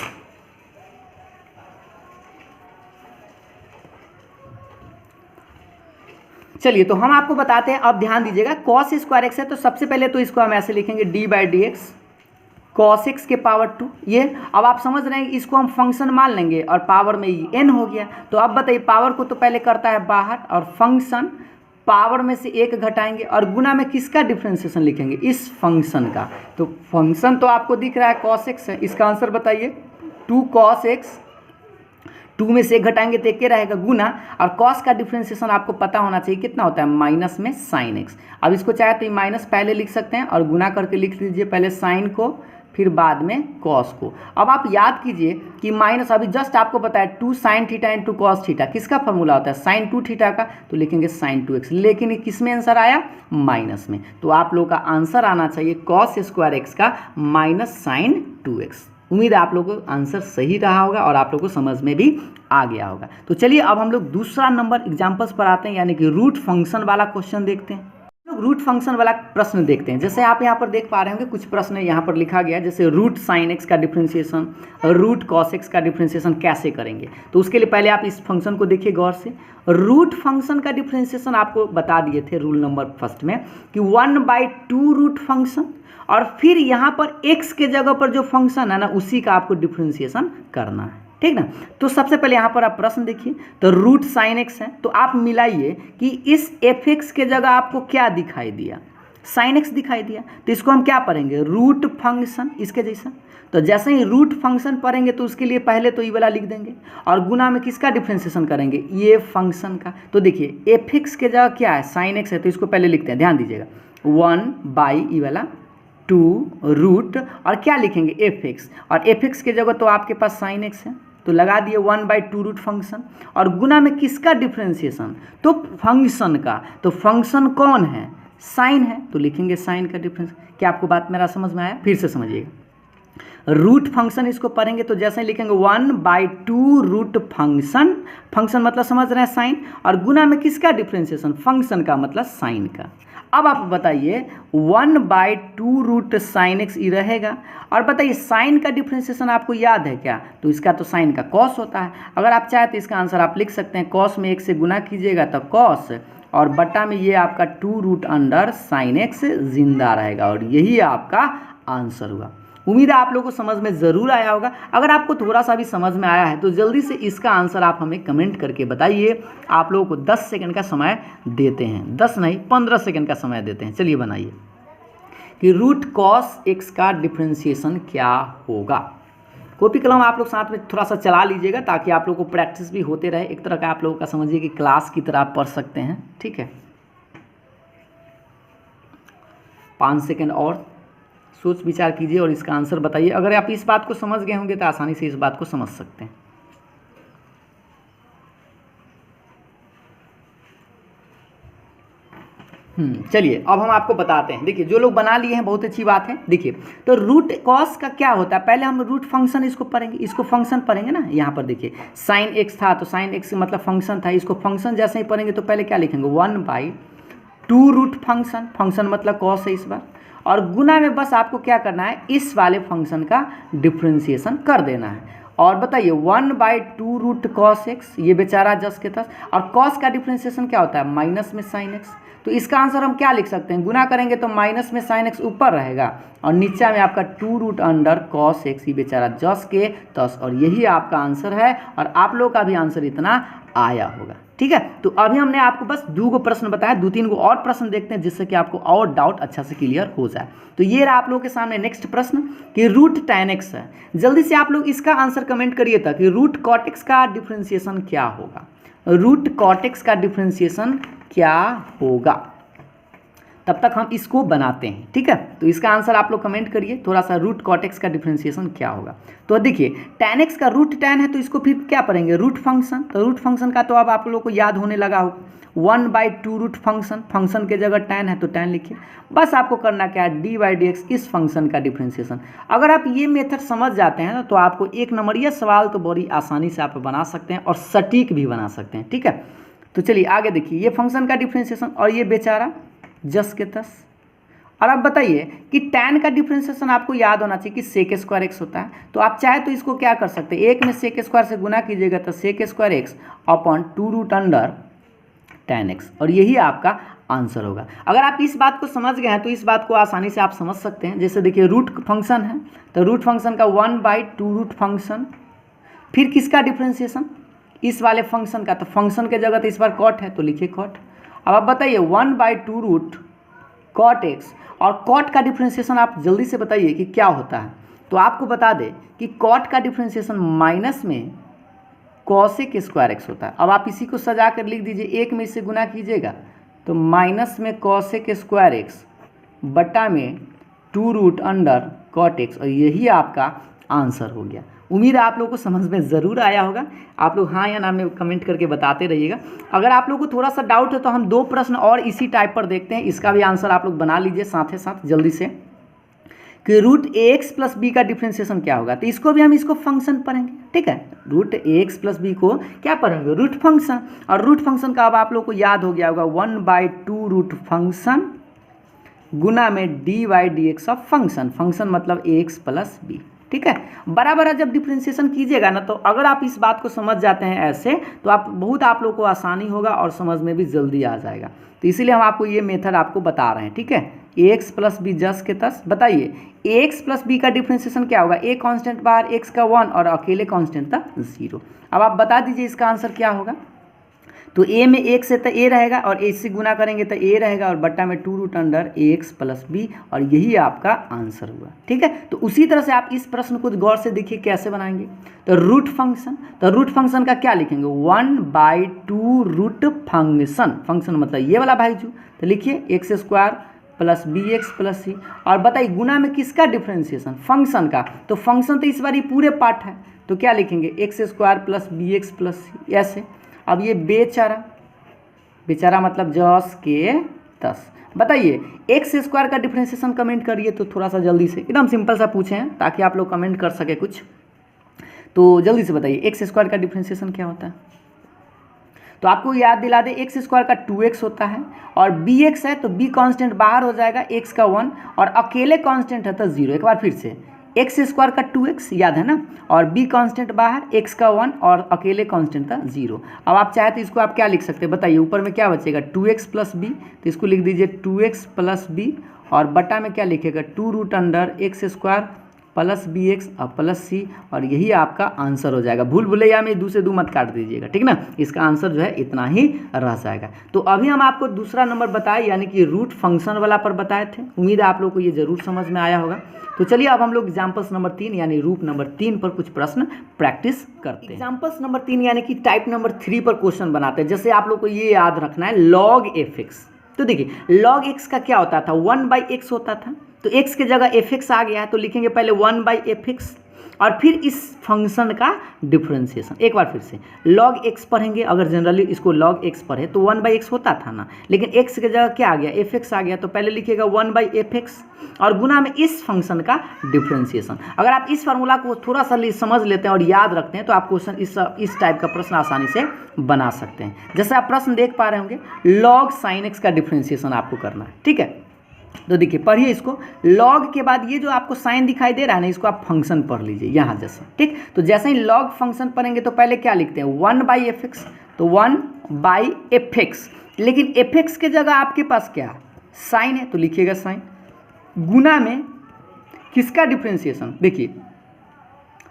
चलिए तो हम आपको बताते हैं, अब ध्यान दीजिएगा। कॉस स्क्वायर एक्स है तो सबसे पहले तो इसको हम ऐसे लिखेंगे d/dx कॉस एक्स के पावर 2। ये अब आप समझ रहे हैं इसको हम फंक्शन मान लेंगे और पावर में n हो गया। तो अब बताइए पावर को तो पहले करता है बाहर और फंक्शन पावर में से 1 घटाएंगे और गुना में किसका डिफ्रेंशिएशन लिखेंगे, इस फंक्शन का। तो फंक्शन तो आपको दिख रहा है cos x है, इसका आंसर बताइए 2 cos x, 2 में से 1 घटाएंगे तो 1 रहेगा गुना, और cos का डिफ्रेंशिएशन आपको पता होना चाहिए कितना होता है, माइनस में sin x। अब इसको चाहे तो माइनस पहले लिख सकते हैं और गुना करके लिख लीजिए पहले साइन को फिर बाद में कॉस को। अब आप याद कीजिए कि माइनस अभी जस्ट आपको बताया 2 sin theta into cos theta किसका फॉर्मूला होता है, sin 2 थीटा का, तो लिखेंगे sin 2x, लेकिन किस में आंसर आया, माइनस में। तो आप लोगों का आंसर आना चाहिए cos स्क्वायर x का माइनस sin 2x। उम्मीद है आप लोगों को आंसर सही रहा होगा और आप लोगों को समझ में भी आ गया होगा। तो चलिए अब हम लोग दूसरा नंबर एग्जाम्पल्स पर आते हैं, यानी कि रूट फंक्शन वाला क्वेश्चन देखते हैं। रूट फंक्शन वाला प्रश्न देखते हैं। जैसे आप यहाँ पर देख पा रहे होंगे कुछ प्रश्न यहाँ पर लिखा गया है, जैसे रूट साइन एक्स का डिफ्रेंशिएशन और रूट कॉस एक्स का डिफ्रेंशिएशन कैसे करेंगे। तो उसके लिए पहले आप इस फंक्शन को देखिए गौर से। रूट फंक्शन का डिफ्रेंशिएशन आपको बता दिए थे रूल नंबर फर्स्ट में कि 1/2 रूट फंक्शन, और फिर यहाँ पर x के जगह पर जो फंक्शन है ना उसी का आपको डिफ्रेंशिएशन करना है, ठीक ना। तो सबसे पहले यहाँ पर आप प्रश्न देखिए, तो रूट साइन एक्स है, तो आप मिलाइए कि इस एफ एक्स के जगह आपको क्या दिखाई दिया, साइन एक्स दिखाई दिया, तो इसको हम क्या पढ़ेंगे, रूट फंक्शन इसके जैसा। तो जैसे ही रूट फंक्शन पढ़ेंगे तो उसके लिए पहले तो ये वाला लिख देंगे और गुना में किसका डिफ्रेंशिएशन करेंगे, ये फंक्शन का। तो देखिए एफ एक्स के जगह क्या है, साइन एक्स है, तो इसको पहले लिखते हैं, ध्यान दीजिएगा 1 ये वाला 2 रूट और क्या लिखेंगे एफ एक्स, और एफ एक्स के जगह तो आपके पास साइन एक्स है, तो लगा दिए 1/2 रूट फंक्शन, और गुना में किसका डिफ्रेंशिएशन, तो फंक्शन का। तो फंक्शन कौन है, साइन है, तो लिखेंगे साइन का डिफरेंस। क्या आपको बात मेरा समझ में आया, फिर से समझिएगा। रूट फंक्शन इसको पढ़ेंगे तो जैसे ही लिखेंगे 1/2 रूट फंक्शन, फंक्शन मतलब समझ रहे हैं साइन, और गुना में किसका डिफ्रेंशिएशन, फंक्शन का मतलब साइन का। अब आप बताइए 1/2 रूट साइन एक्स ये रहेगा, और बताइए साइन का डिफ्रेंशिएशन आपको याद है क्या, तो इसका तो साइन का कॉस होता है। अगर आप चाहे तो इसका आंसर आप लिख सकते हैं, कॉस में 1 से गुना कीजिएगा तो कॉस, और बटा में ये आपका 2 रूट अंडर साइन एक्स जिंदा रहेगा, और यही आपका आंसर हुआ। उम्मीद है आप लोगों को समझ में ज़रूर आया होगा। अगर आपको थोड़ा सा भी समझ में आया है तो जल्दी से इसका आंसर आप हमें कमेंट करके बताइए। आप लोगों को 10 सेकंड का समय देते हैं, 10 नहीं 15 सेकंड का समय देते हैं। चलिए बनाइए कि रूट कॉस एक्स का डिफ्रेंशिएशन क्या होगा। कॉपी कलम आप लोग साथ में थोड़ा सा चला लीजिएगा ताकि आप लोगों को प्रैक्टिस भी होते रहे। एक तरह का आप लोगों का समझिए कि क्लास की तरह आप पढ़ सकते हैं, ठीक है। 5 सेकंड और सोच विचार कीजिए और इसका आंसर बताइए। अगर आप इस बात को समझ गए होंगे तो आसानी से इस बात को समझ सकते हैं। चलिए अब हम आपको बताते हैं। देखिए जो लोग बना लिए हैं बहुत अच्छी बात है। देखिए तो रूट कॉस का क्या होता है, पहले हम रूट फंक्शन इसको पढ़ेंगे, इसको फंक्शन पढ़ेंगे ना। यहाँ पर देखिए साइन एक्स था तो साइन एक्स मतलब फंक्शन था, इसको फंक्शन जैसे ही पढ़ेंगे तो पहले क्या लिखेंगे 1/2 रूट फंक्शन, फंक्शन मतलब कॉस है इस बार, और गुना में बस आपको क्या करना है, इस वाले फंक्शन का डिफ्रेंशिएशन कर देना है। और बताइए 1/2 रूट कॉस एक्स, ये बेचारा जस के तस, और कॉस का डिफ्रेंशिएशन क्या होता है, माइनस में साइन एक्स। तो इसका आंसर हम क्या लिख सकते हैं, गुना करेंगे तो माइनस में साइन एक्स ऊपर रहेगा और नीचे में आपका 2 रूट अंडर कॉस एक्स, ये बेचारा जस के तस, और यही आपका आंसर है। और आप लोग का भी आंसर इतना आया होगा, ठीक है। तो अभी हमने आपको बस 2 प्रश्न बताया, 2-3 और प्रश्न देखते हैं जिससे कि आपको और डाउट अच्छा से क्लियर हो जाए। तो ये रहा आप लोगों के सामने नेक्स्ट प्रश्न कि रूट tan x है। जल्दी से आप लोग इसका आंसर कमेंट करिए था कि रूट cot x का डिफ्रेंशिएशन क्या होगा, रूट cot x का डिफ्रेंशिएशन क्या होगा। तब तक हम इसको बनाते हैं, ठीक है। तो इसका आंसर आप लोग कमेंट करिए थोड़ा सा, रूट cot x का डिफ्रेंशिएशन क्या होगा। तो देखिए tan x का रूट tan है तो इसको फिर क्या पढ़ेंगे, रूट फंक्शन। तो रूट फंक्शन का तो अब आप लोगों को याद होने लगा हो, 1/2 रूट फंक्शन, फंक्शन के जगह tan है तो tan लिखिए। बस आपको करना क्या है, d/dx इस फंक्शन का डिफ्रेंशिएशन। अगर आप ये मेथड समझ जाते हैं तो आपको 1 नंबरिया सवाल तो बड़ी आसानी से आप बना सकते हैं और सटीक भी बना सकते हैं, ठीक है। तो चलिए आगे देखिए, ये फंक्शन का डिफ्रेंशिएशन और ये बेचारा जस के तस। और आप बताइए कि tan का डिफ्रेंशिएशन आपको याद होना चाहिए कि सेक स्क्वायर एक्स होता है। तो आप चाहे तो इसको क्या कर सकते हैं, 1 में सेक स्क्वायर से गुना कीजिएगा तो sec square x upon 2 root under tan x, और यही आपका आंसर होगा। अगर आप इस बात को समझ गए हैं तो इस बात को आसानी से आप समझ सकते हैं। जैसे देखिए रूट फंक्शन है तो रूट फंक्शन का 1/2 रूट फंक्शन, फिर किसका डिफ्रेंशिएशन, इस वाले फंक्शन का। तो फंक्शन के जगह तो इस बार cot है तो लिखिए cot, अब आप बताइए 1/2 रूट कॉट एक्स, और कॉट का डिफ्रेंशिएशन आप जल्दी से बताइए कि क्या होता है। तो आपको बता दें कि कॉट का डिफ्रेंशिएशन माइनस में कॉसेक स्क्वायर एक्स होता है। अब आप इसी को सजा कर लिख दीजिए, एक में इससे गुना कीजिएगा तो माइनस में कॉसेक स्क्वायर एक्स बटा में 2 रूट अंडर कॉट एक्स, और यही आपका आंसर हो गया। उम्मीद है आप लोगों को समझ में ज़रूर आया होगा। आप लोग हाँ या ना में कमेंट करके बताते रहिएगा। अगर आप लोगों को थोड़ा सा डाउट है तो हम 2 प्रश्न और इसी टाइप पर देखते हैं, इसका भी आंसर आप लोग बना लीजिए साथ ही साथ जल्दी से, कि रूट ए एक्स प्लस बी का डिफ्रेंशिएशन क्या होगा। तो इसको भी हम इसको फंक्शन पढ़ेंगे, ठीक है। रूट ए एक्स प्लस बी को क्या पढ़ेंगे, रूट फंक्शन, और रूट फंक्शन का अब आप लोग को याद हो गया होगा 1/2 रूट फंक्शन गुना में dy/dx ऑफ फंक्शन, फंक्शन मतलब ए एक्स प्लस बी, ठीक है। बराबर जब डिफ्रेंशिएशन कीजिएगा ना, तो अगर आप इस बात को समझ जाते हैं ऐसे, तो आप लोग को आसानी होगा और समझ में भी जल्दी आ जाएगा। तो इसीलिए हम आपको ये मेथड आपको बता रहे हैं, ठीक है। ए एक्स प्लस बी जस के तस। बताइए ए एक्स प्लस बी का डिफ्रेंशिएशन क्या होगा, ए कांस्टेंट बाहर एक्स का 1 और अकेले कांस्टेंट था 0। अब आप बता दीजिए इसका आंसर क्या होगा। तो ए में 1 से तो ए रहेगा, और ए से गुना करेंगे तो ए रहेगा, और बट्टा में 2 रूट अंडर ए एक्स प्लस बी, और यही आपका आंसर हुआ, ठीक है। तो उसी तरह से आप इस प्रश्न को गौर से देखिए कैसे बनाएंगे। तो रूट फंक्शन, तो रूट फंक्शन का क्या लिखेंगे, 1/2 रूट फंक्शन, फंक्शन मतलब ये वाला भाई जो, तो लिखिए x square plus b x plus c, और बताइए गुना में किसका डिफ्रेंशिएशन, फंक्शन का। तो फंक्शन तो इस बार ये पूरे पार्ट है, तो क्या लिखेंगे x square plus b x plus c, ऐसे। अब ये बेचारा, बेचारा मतलब जस के तस। बताइए एक्स स्क्वायर का डिफ्रेंशिएशन कमेंट करिए, तो थोड़ा सा जल्दी से, एकदम सिंपल सा पूछे हैं ताकि आप लोग कमेंट कर सके कुछ। तो जल्दी से बताइए एक्स स्क्वायर का डिफ्रेंशिएशन क्या होता है। तो आपको याद दिला दे, एक्स स्क्वायर का 2x होता है, और bx है तो b कांस्टेंट बाहर हो जाएगा, x का 1 और अकेले कांस्टेंट है तो 0। एक बार फिर से, एक्स स्क्वायर का 2x याद है ना, और b कांस्टेंट बाहर, x का 1 और अकेले कांस्टेंट था 0। अब आप चाहे तो इसको आप क्या लिख सकते हैं, बताइए ऊपर में क्या बचेगा 2x प्लस बी, तो इसको लिख दीजिए 2x प्लस बी, और बटा में क्या लिखेगा 2 root under x square plus b x और प्लस सी, और यही आपका आंसर हो जाएगा। भूल भुलैया में 2 से 2 मत काट दीजिएगा, ठीक ना। इसका आंसर जो है इतना ही रह जाएगा। तो अभी हम आपको दूसरा नंबर बताए, यानी कि रूट फंक्शन वाला पर बताए थे। उम्मीद है आप लोग को ये जरूर समझ में आया होगा। तो चलिए अब हम लोग एग्जाम्पल्स नंबर 3 यानी रूप नंबर 3 पर कुछ प्रश्न प्रैक्टिस करते हैं। एग्जाम्पल्स नंबर 3 यानी कि टाइप नंबर 3 पर क्वेश्चन बनाते हैं। जैसे आप लोग को ये याद रखना है लॉग एफ एक्स। तो देखिए लॉग एक्स का क्या होता था, 1/x होता था, तो x के जगह एफ एक्स आ गया है, तो लिखेंगे पहले 1/fx और फिर इस फंक्शन का डिफरेंशिएशन। एक बार फिर से log x पढ़ेंगे, अगर जनरली इसको log x पढ़े तो 1/x होता था ना, लेकिन x के जगह क्या आ गया, fx आ गया, तो पहले लिखिएगा 1/fx और गुना में इस फंक्शन का डिफरेंशिएशन। अगर आप इस फार्मूला को थोड़ा सा समझ लेते हैं और याद रखते हैं तो आप क्वेश्चन इस टाइप का प्रश्न आसानी से बना सकते हैं। जैसे आप प्रश्न देख पा रहे होंगे, log sin x का डिफरेंशिएशन आपको करना है, ठीक है। तो देखिए पढ़िए इसको, log के बाद ये जो आपको साइन दिखाई दे रहा है ना, इसको आप फंक्शन पढ़ लीजिए यहाँ जैसे, ठीक। तो जैसे ही log फंक्शन पढ़ेंगे तो पहले क्या लिखते हैं 1/fx, तो 1/fx, लेकिन fx के जगह आपके पास क्या साइन है, तो लिखिएगा साइन, गुना में किसका डिफरेंशिएशन, देखिए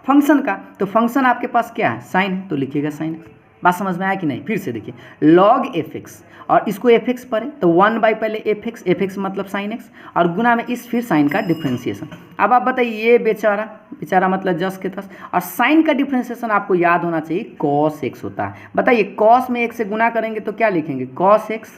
फंक्शन का, तो फंक्शन आपके पास क्या है साइन है, तो लिखिएगा साइन। बात समझ में आया कि नहीं, फिर से देखिए log fx और इसको fx पढ़े तो 1/ पहले fx मतलब sin x और गुना में इस फिर साइन का डिफरेंशिएशन। अब आप बताइए ये बेचारा मतलब जस के तस, और साइन का डिफरेंशिएशन आपको याद होना चाहिए cos x होता है। बताइए cos में 1 से गुना करेंगे तो क्या लिखेंगे cos x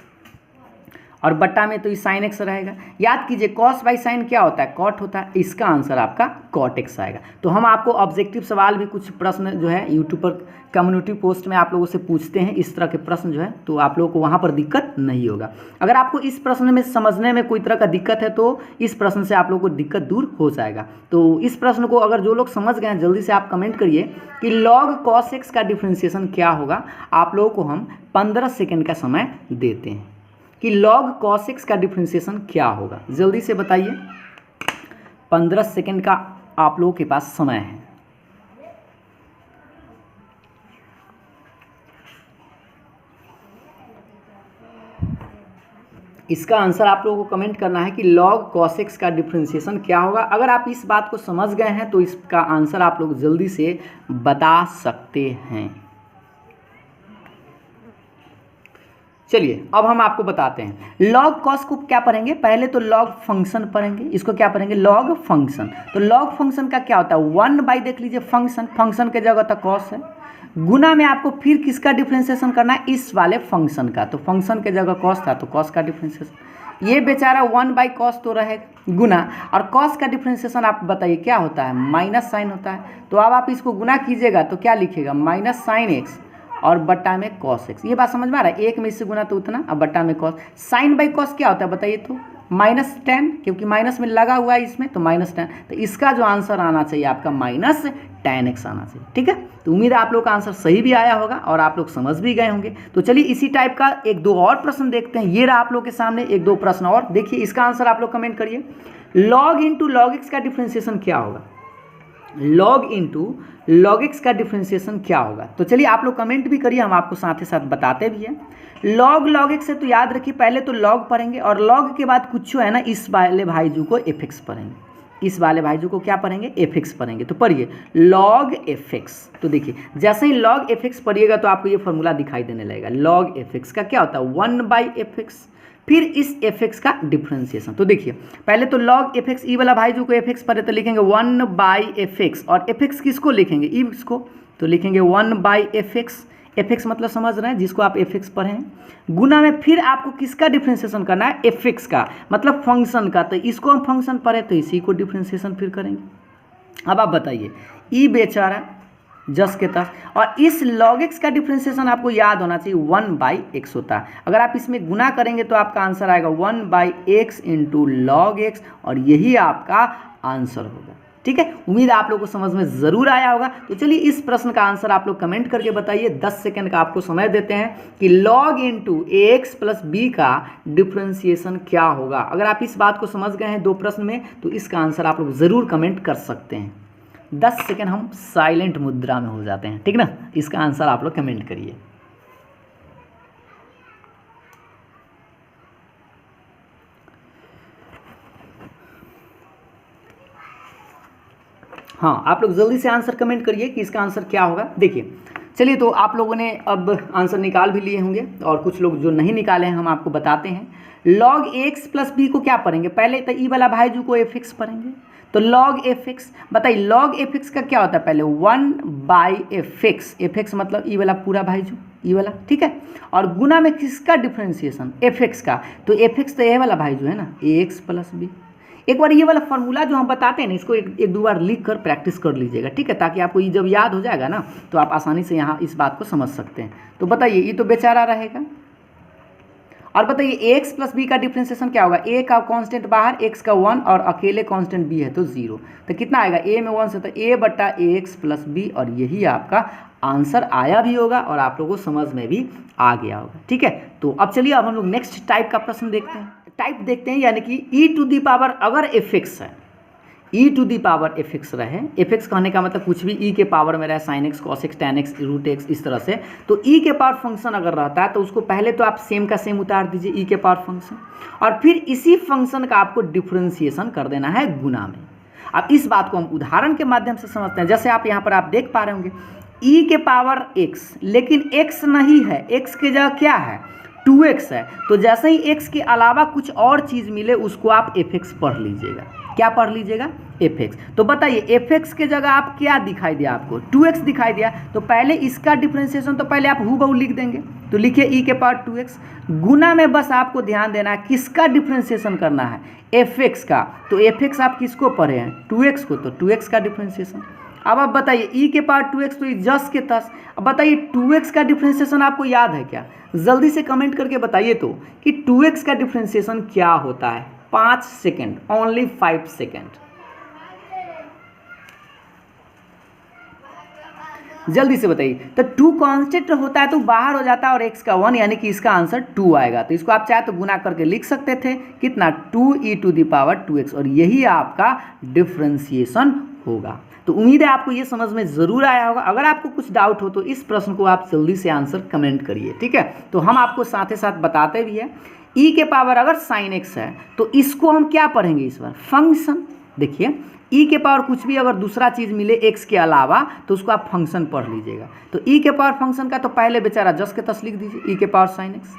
और बट्टा में तो ये साइन एक्स रहेगा। याद कीजिए cos बाई साइन क्या होता है, कॉट होता है, इसका आंसर आपका कॉट एक्स आएगा। तो हम आपको ऑब्जेक्टिव सवाल भी कुछ प्रश्न जो है यूट्यूब पर कम्युनिटी पोस्ट में आप लोगों से पूछते हैं, इस तरह के प्रश्न जो है, तो आप लोगों को वहाँ पर दिक्कत नहीं होगा। अगर आपको इस प्रश्न में समझने में कोई तरह का दिक्कत है तो इस प्रश्न से आप लोगों को दिक्कत दूर हो जाएगा। तो इस प्रश्न को अगर जो लोग समझ गए हैं जल्दी से आप कमेंट करिए कि log cos x का डिफ्रेंशिएशन क्या होगा। आप लोगों को हम 15 सेकेंड का समय देते हैं कि log cos x का डिफरेंशिएशन क्या होगा, जल्दी से बताइए। 15 सेकेंड का आप लोगों के पास समय है। इसका आंसर आप लोगों को कमेंट करना है कि log cos x का डिफरेंशिएशन क्या होगा। अगर आप इस बात को समझ गए हैं तो इसका आंसर आप लोग जल्दी से बता सकते हैं। चलिए अब हम आपको बताते हैं लॉग कॉस को क्या पढ़ेंगे। पहले तो लॉग फंक्शन पढ़ेंगे, इसको क्या पढ़ेंगे, लॉग फंक्शन। तो लॉग फंक्शन का क्या होता है, 1 देख लीजिए फंक्शन के जगह तक कॉस है, गुना में आपको फिर किसका डिफ्रेंसिएशन करना है, इस वाले फंक्शन का। तो फंक्शन के जगह कॉस था तो कॉस का डिफ्रेंसिएशन, ये बेचारा 1/cos तो रहेगा गुना, और कॉस का डिफ्रेंसिएशन आप बताइए क्या होता है, माइनस साइन होता है। तो अब आप इसको गुना कीजिएगा तो क्या लिखिएगा, माइनस साइन एक्स और बट्टा में cos x। ये बात समझ में आ रहा है, एक में इससे गुना तो उतना, अब बट्टा में cos। साइन बाई कॉस क्या होता है बताइए तो, -10, क्योंकि माइनस में लगा हुआ है इसमें तो -10। तो इसका जो आंसर आना चाहिए आपका -10x आना चाहिए। ठीक है, तो उम्मीद है आप लोग का आंसर सही भी आया होगा और आप लोग समझ भी गए होंगे। तो चलिए इसी टाइप का एक दो और प्रश्न देखते हैं। ये रहा आप लोग के सामने एक दो प्रश्न और, देखिए इसका आंसर आप लोग कमेंट करिए। लॉग इंटू लॉग एक्स का डिफ्रेंसिएशन क्या होगा, लॉग इंटू लॉग एक्स का डिफ्रेंसिएशन क्या होगा। तो चलिए आप लोग कमेंट भी करिए, हम आपको साथ ही साथ बताते भी हैं। लॉग एक्स से तो याद रखिए पहले तो लॉग पढ़ेंगे और लॉग के बाद कुछ है ना, इस वाले भाईजू को एफ एक्स पढ़ेंगे, इस वाले भाईजू को क्या पढ़ेंगे, एफ एक्स पढ़ेंगे। तो पढ़िए लॉग एफ एक्स। तो देखिए जैसे ही लॉग एफ एक्स पढ़िएगा तो आपको ये फॉर्मूला दिखाई देने लगेगा। लॉग एफ एक्स का क्या होता है, 1/f(x), फिर इस एफ एक्स का डिफ्रेंसिएशन। तो देखिए पहले तो लॉग एफ एक्स, ई वाला भाई जो को एफ एक्स पढ़े तो लिखेंगे 1/f(x), और एफ एक्स किसको लिखेंगे, ई को, तो लिखेंगे 1/f(x). एफ एक्स मतलब समझ रहे हैं, जिसको आप एफ एक्स पढ़े हैं, गुना में फिर आपको किसका डिफ्रेंसिएशन करना है, एफ एक्स का, मतलब फंक्शन का। तो इसको हम फंक्शन पढ़े तो इसी को डिफ्रेंसिएशन फिर करेंगे। अब आप बताइए, ई बेचारा जस के तस, और इस log x का डिफ्रेंसिएशन आपको याद होना चाहिए 1/x होता है। अगर आप इसमें गुना करेंगे तो आपका आंसर आएगा 1/x इंटू log x, और यही आपका आंसर होगा। ठीक है, उम्मीद आप लोगों को समझ में ज़रूर आया होगा। तो चलिए इस प्रश्न का आंसर आप लोग कमेंट करके बताइए। 10 सेकंड का आपको समय देते हैं कि log into ax plus b का डिफ्रेंसिएशन क्या होगा। अगर आप इस बात को समझ गए हैं दो प्रश्न में तो इसका आंसर आप लोग ज़रूर कमेंट कर सकते हैं। 10 सेकंड हम साइलेंट मुद्रा में हो जाते हैं, ठीक ना। इसका आंसर आप लोग कमेंट करिए। हाँ, आप लोग जल्दी से आंसर कमेंट करिए कि इसका आंसर क्या होगा। देखिए चलिए, तो आप लोगों ने अब आंसर निकाल भी लिए होंगे और कुछ लोग जो नहीं निकाले हैं हम आपको बताते हैं। log x प्लस b को क्या पढ़ेंगे, पहले तो ई वाला भाईजू को एफ एक्स पढ़ेंगे। तो log एफ एक्स, बताइए log एफ एक्स का क्या होता है, पहले 1/f(x), एफ एक्स मतलब ई वाला पूरा भाईजू, ई वाला, ठीक है, और गुना में किसका डिफ्रेंसिएशन, एफ एक्स का। तो एफ एक्स तो ये वाला भाईजू है ना, ax प्लस b। एक बार ये वाला फॉर्मूला जो हम बताते हैं ना, इसको एक दो बार लिख कर प्रैक्टिस कर लीजिएगा, ठीक है, ताकि आपको ये जब याद हो जाएगा ना तो आप आसानी से यहाँ इस बात को समझ सकते हैं। तो बताइए, ये तो बेचारा रहेगा, और बताइए x प्लस b का डिफ्रेंसिएशन क्या होगा, a का कांस्टेंट बाहर, x का 1 और अकेले कांस्टेंट b है तो 0। तो कितना आएगा, a में 1 से तो a/ax प्लस b, और यही आपका आंसर आया भी होगा और आप लोगों को समझ में भी आ गया होगा। ठीक है, तो अब चलिए अब हम लोग नेक्स्ट टाइप का प्रश्न देखते हैं। टाइप देखते हैं, यानी कि e टू दी पावर अगर एफ एक्स है, e to the power f x रहे, एफ एक्स कहने का मतलब कुछ भी e के पावर में रहे, sine x, cos x, tan x, root x, इस तरह से। तो e के पावर फंक्शन अगर रहता है तो उसको पहले तो आप सेम का सेम उतार दीजिए, e के पावर फंक्शन, और फिर इसी फंक्शन का आपको डिफ्रेंसिएशन कर देना है गुना में। अब इस बात को हम उदाहरण के माध्यम से समझते हैं। जैसे आप यहाँ पर आप देख पा रहे होंगे e के पावर x, लेकिन x नहीं है, x के जगह क्या है, 2x है। तो जैसे ही x के अलावा कुछ और चीज़ मिले उसको आप fx पढ़ लीजिएगा। क्या पढ़ लीजिएगा, fx। तो बताइए fx के जगह आप क्या दिखाई दिया, आपको 2x दिखाई दिया, तो पहले इसका डिफ्रेंसिएशन तो पहले आप हूबहू लिख देंगे। तो लिखिए e के पावर 2x, गुना में बस आपको ध्यान देना है किसका डिफ्रेंसिएशन करना है, fx का। तो fx आप किसको पढ़े हैं, 2x को, तो 2x का डिफ्रेंसिएशन। अब आप बताइए e के पावर 2x, तो जस के तस। अब बताइए 2x का डिफ्रेंसिएशन आपको याद है क्या, जल्दी से कमेंट करके बताइए तो कि 2x का डिफ्रेंसिएशन क्या होता है। 5 सेकेंड, ओनली 5 सेकेंड, जल्दी से बताइए। तो 2 कांस्टेंट होता है तो बाहर हो जाता है और x का 1, यानी कि इसका आंसर 2 आएगा। तो इसको आप चाहे तो गुना करके लिख सकते थे, कितना, 2e to the power 2x, और यही आपका डिफ्रेंसिएशन होगा। तो उम्मीद है आपको ये समझ में ज़रूर आया होगा। अगर आपको कुछ डाउट हो तो इस प्रश्न को आप जल्दी से आंसर कमेंट करिए, ठीक है। तो हम आपको साथ ही साथ बताते भी हैं, e के पावर अगर साइन एक्स है तो इसको हम क्या पढ़ेंगे इस बार, फंक्शन। देखिए e के पावर कुछ भी अगर दूसरा चीज़ मिले x के अलावा तो उसको आप फंक्शन पढ़ लीजिएगा। तो e के पावर फंक्शन का तो पहले बेचारा जस के तस लिख दीजिए, e के पावर साइन एक्स।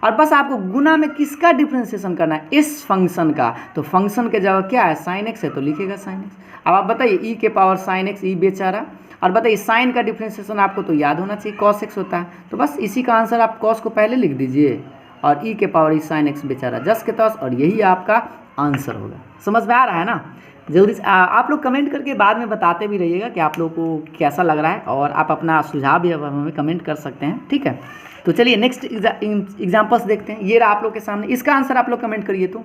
और बस आपको गुना में किसका डिफ्रेंशिएशन करना है, इस फंक्शन का। तो फंक्शन के जगह क्या है, साइन एक्स है तो लिखेगा साइन एक्स। अब आप बताइए ई के पावर साइन एक्स, ई बेचारा, और बताइए साइन का डिफ्रेंशिएशन आपको तो याद होना चाहिए, कॉस एक्स होता है। तो बस इसी का आंसर आप कॉस को पहले लिख दीजिए और ई के पावर ई साइन एक्स बेचारा जस के तस, और यही आपका आंसर होगा। समझ में आ रहा है ना? जल्दी से आप लोग कमेंट करके बाद में बताते भी रहिएगा कि आप लोग को कैसा लग रहा है, और आप अपना सुझाव भी हमें कमेंट कर सकते हैं, ठीक है। तो चलिए नेक्स्ट एग्जाम्पल्स देखते हैं। ये रहा आप लोग के सामने, इसका आंसर आप लोग कमेंट करिए। तो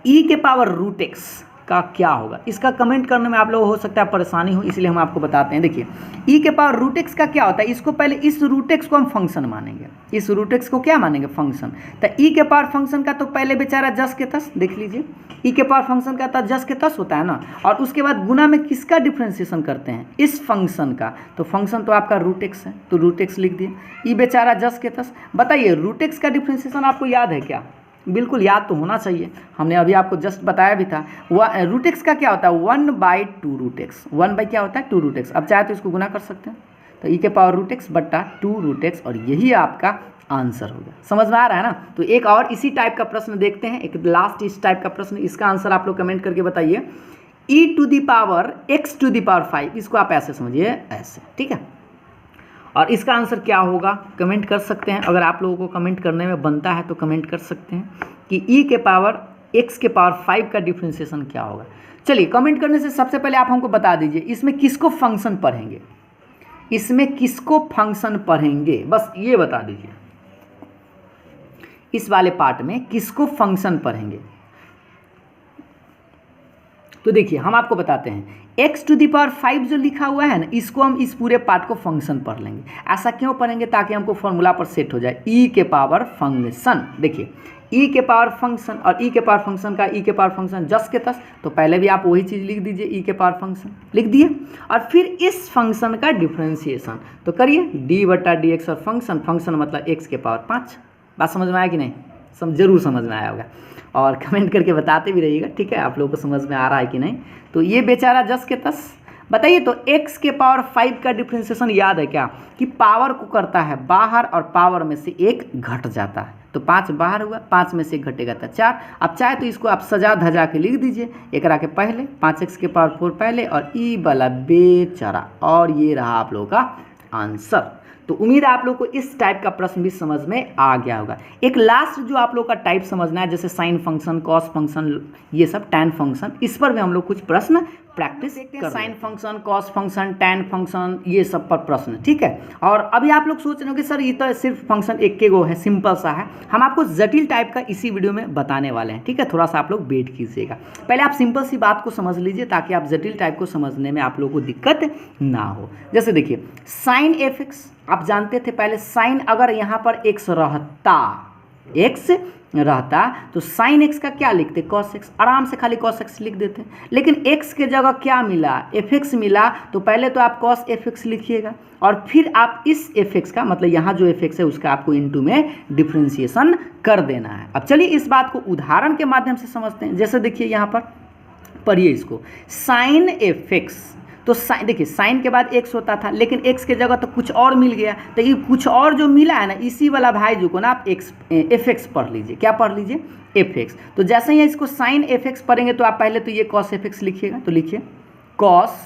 ई के पावर रूट एक्स का क्या होगा, इसका कमेंट करने में आप लोग हो सकता है परेशानी हो, इसलिए हम आपको बताते हैं। देखिए ई के पावर रूट एक्स का क्या होता है, इसको पहले इस रूट एक्स को हम फंक्शन मानेंगे, इस रूट एक्स को क्या मानेंगे, फंक्शन। तो ई के पावर फंक्शन का तो पहले बेचारा जस के तस, देख लीजिए ई के पावर फंक्शन का तो जस के तस होता है ना, और उसके बाद गुना में किसका डिफ्रेंशिएशन करते हैं, इस फंक्शन का। तो फंक्शन तो आपका रूट एक्स है, तो रूट एक्स लिख दिए, ई बेचारा जस के तस। बताइए रूट एक्स का डिफ्रेंशिएशन आपको याद है क्या? बिल्कुल याद तो होना चाहिए, हमने अभी आपको जस्ट बताया भी था। रूट एक्स का क्या होता है, 1/2 रूट एक्स, 1 बाई क्या होता है 2 रूट एक्स। अब चाहे तो इसको गुना कर सकते हैं, तो ई के पावर रूट एक्स बट्टा 2 रूट एक्स, और यही आपका आंसर होगा। समझ में आ रहा है ना? तो एक और इसी टाइप का प्रश्न देखते हैं, एक लास्ट इस टाइप का प्रश्न, इसका आंसर आप लोग कमेंट करके बताइए। E to the power x to the power 5, इसको आप ऐसे समझिए, ऐसे, ठीक है। और इसका आंसर क्या होगा कमेंट कर सकते हैं, अगर आप लोगों को कमेंट करने में बनता है तो कमेंट कर सकते हैं कि ई के पावर एक्स के पावर 5 का डिफ्रेंशिएशन क्या होगा। चलिए कमेंट करने से सबसे पहले आप हमको बता दीजिए इसमें किसको फंक्शन पढ़ेंगे, इसमें किसको फंक्शन पढ़ेंगे, बस ये बता दीजिए। इस वाले पार्ट में किसको फंक्शन पढ़ेंगे। तो देखिए हम आपको बताते हैं, x टू दी पावर 5 जो लिखा हुआ है ना, इसको हम इस पूरे पार्ट को फंक्शन पढ़ लेंगे। ऐसा क्यों पढ़ेंगे, ताकि हमको फॉर्मूला पर सेट हो जाए, e के पावर फंक्शन। देखिए e के पावर फंक्शन, और e के पावर फंक्शन का e के पावर फंक्शन जस के तस, तो पहले भी आप वही चीज़ लिख दीजिए, e के पावर फंक्शन लिख दिए, और फिर इस फंक्शन का डिफ्रेंशिएशन तो करिए d/dx, और फंक्शन मतलब x के पावर 5। बात समझ में आया कि नहीं? जरूर समझ में आया होगा, और कमेंट करके बताते भी रहिएगा, ठीक है, आप लोगों को समझ में आ रहा है कि नहीं। तो ये बेचारा जस के तस। बताइए तो x के पावर 5 का डिफ्रेंशिएशन याद है क्या, कि पावर को करता है बाहर और पावर में से एक घट जाता है, तो 5 बाहर हुआ, 5 में से एक घटेगा तो 4। अब चाहे तो इसको आप सजा धजा के लिख दीजिए, एकरा के पहले 5x के पावर 4 पहले, और ई वाला बेचारा, और ये रहा आप लोगों का आंसर। तो उम्मीद है आप लोग को इस टाइप का प्रश्न भी समझ में आ गया होगा। एक लास्ट जो आप लोग का टाइप समझना है, जैसे साइन फंक्शन, कॉस फंक्शन, ये सब टैन फंक्शन, इस पर भी हम लोग कुछ प्रश्न प्रैक्टिस देखते हैं। Sine function, cos function, tan function, ये सब पर प्रश्न, ठीक है। और अभी आप लोग सोच रहे हो कि सर ये तो सिर्फ फंक्शन एक के गो है, सिंपल सा है। हम आपको जटिल टाइप का इसी वीडियो में बताने वाले हैं, ठीक है। थोड़ा सा आप लोग वेट कीजिएगा, पहले आप सिंपल सी बात को समझ लीजिए, ताकि आप जटिल टाइप को समझने में आप लोगों को दिक्कत ना हो। जैसे देखिए साइन एफ एक्स, आप जानते थे पहले साइन अगर यहाँ पर एक्स रहता तो साइन एक्स का क्या लिखते, कॉस एक्स, आराम से खाली कॉस एक्स लिख देते। लेकिन एक्स के जगह क्या मिला, एफ एक्स मिला, तो पहले तो आप कॉस एफ एक्स लिखिएगा, और फिर आप इस एफ एक्स का मतलब यहाँ जो एफ एक्स है उसका आपको इनटू में डिफ्रेंशिएशन कर देना है। अब चलिए इस बात को उदाहरण के माध्यम से समझते हैं। जैसे देखिए यहाँ पर पढ़िए इसको, साइन एफ एक्स, तो साइन, देखिए साइन के बाद एक्स होता था, लेकिन एक्स के जगह तो कुछ और मिल गया, तो ये कुछ और जो मिला है ना, इसी वाला भाई जो को ना आप एफ एक्स पढ़ लीजिए। क्या पढ़ लीजिए, एफ एक्स। तो जैसे ही इसको साइन एफ एक्स पढ़ेंगे तो आप पहले तो ये कॉस एफ एक्स लिखिएगा, तो लिखिए कॉस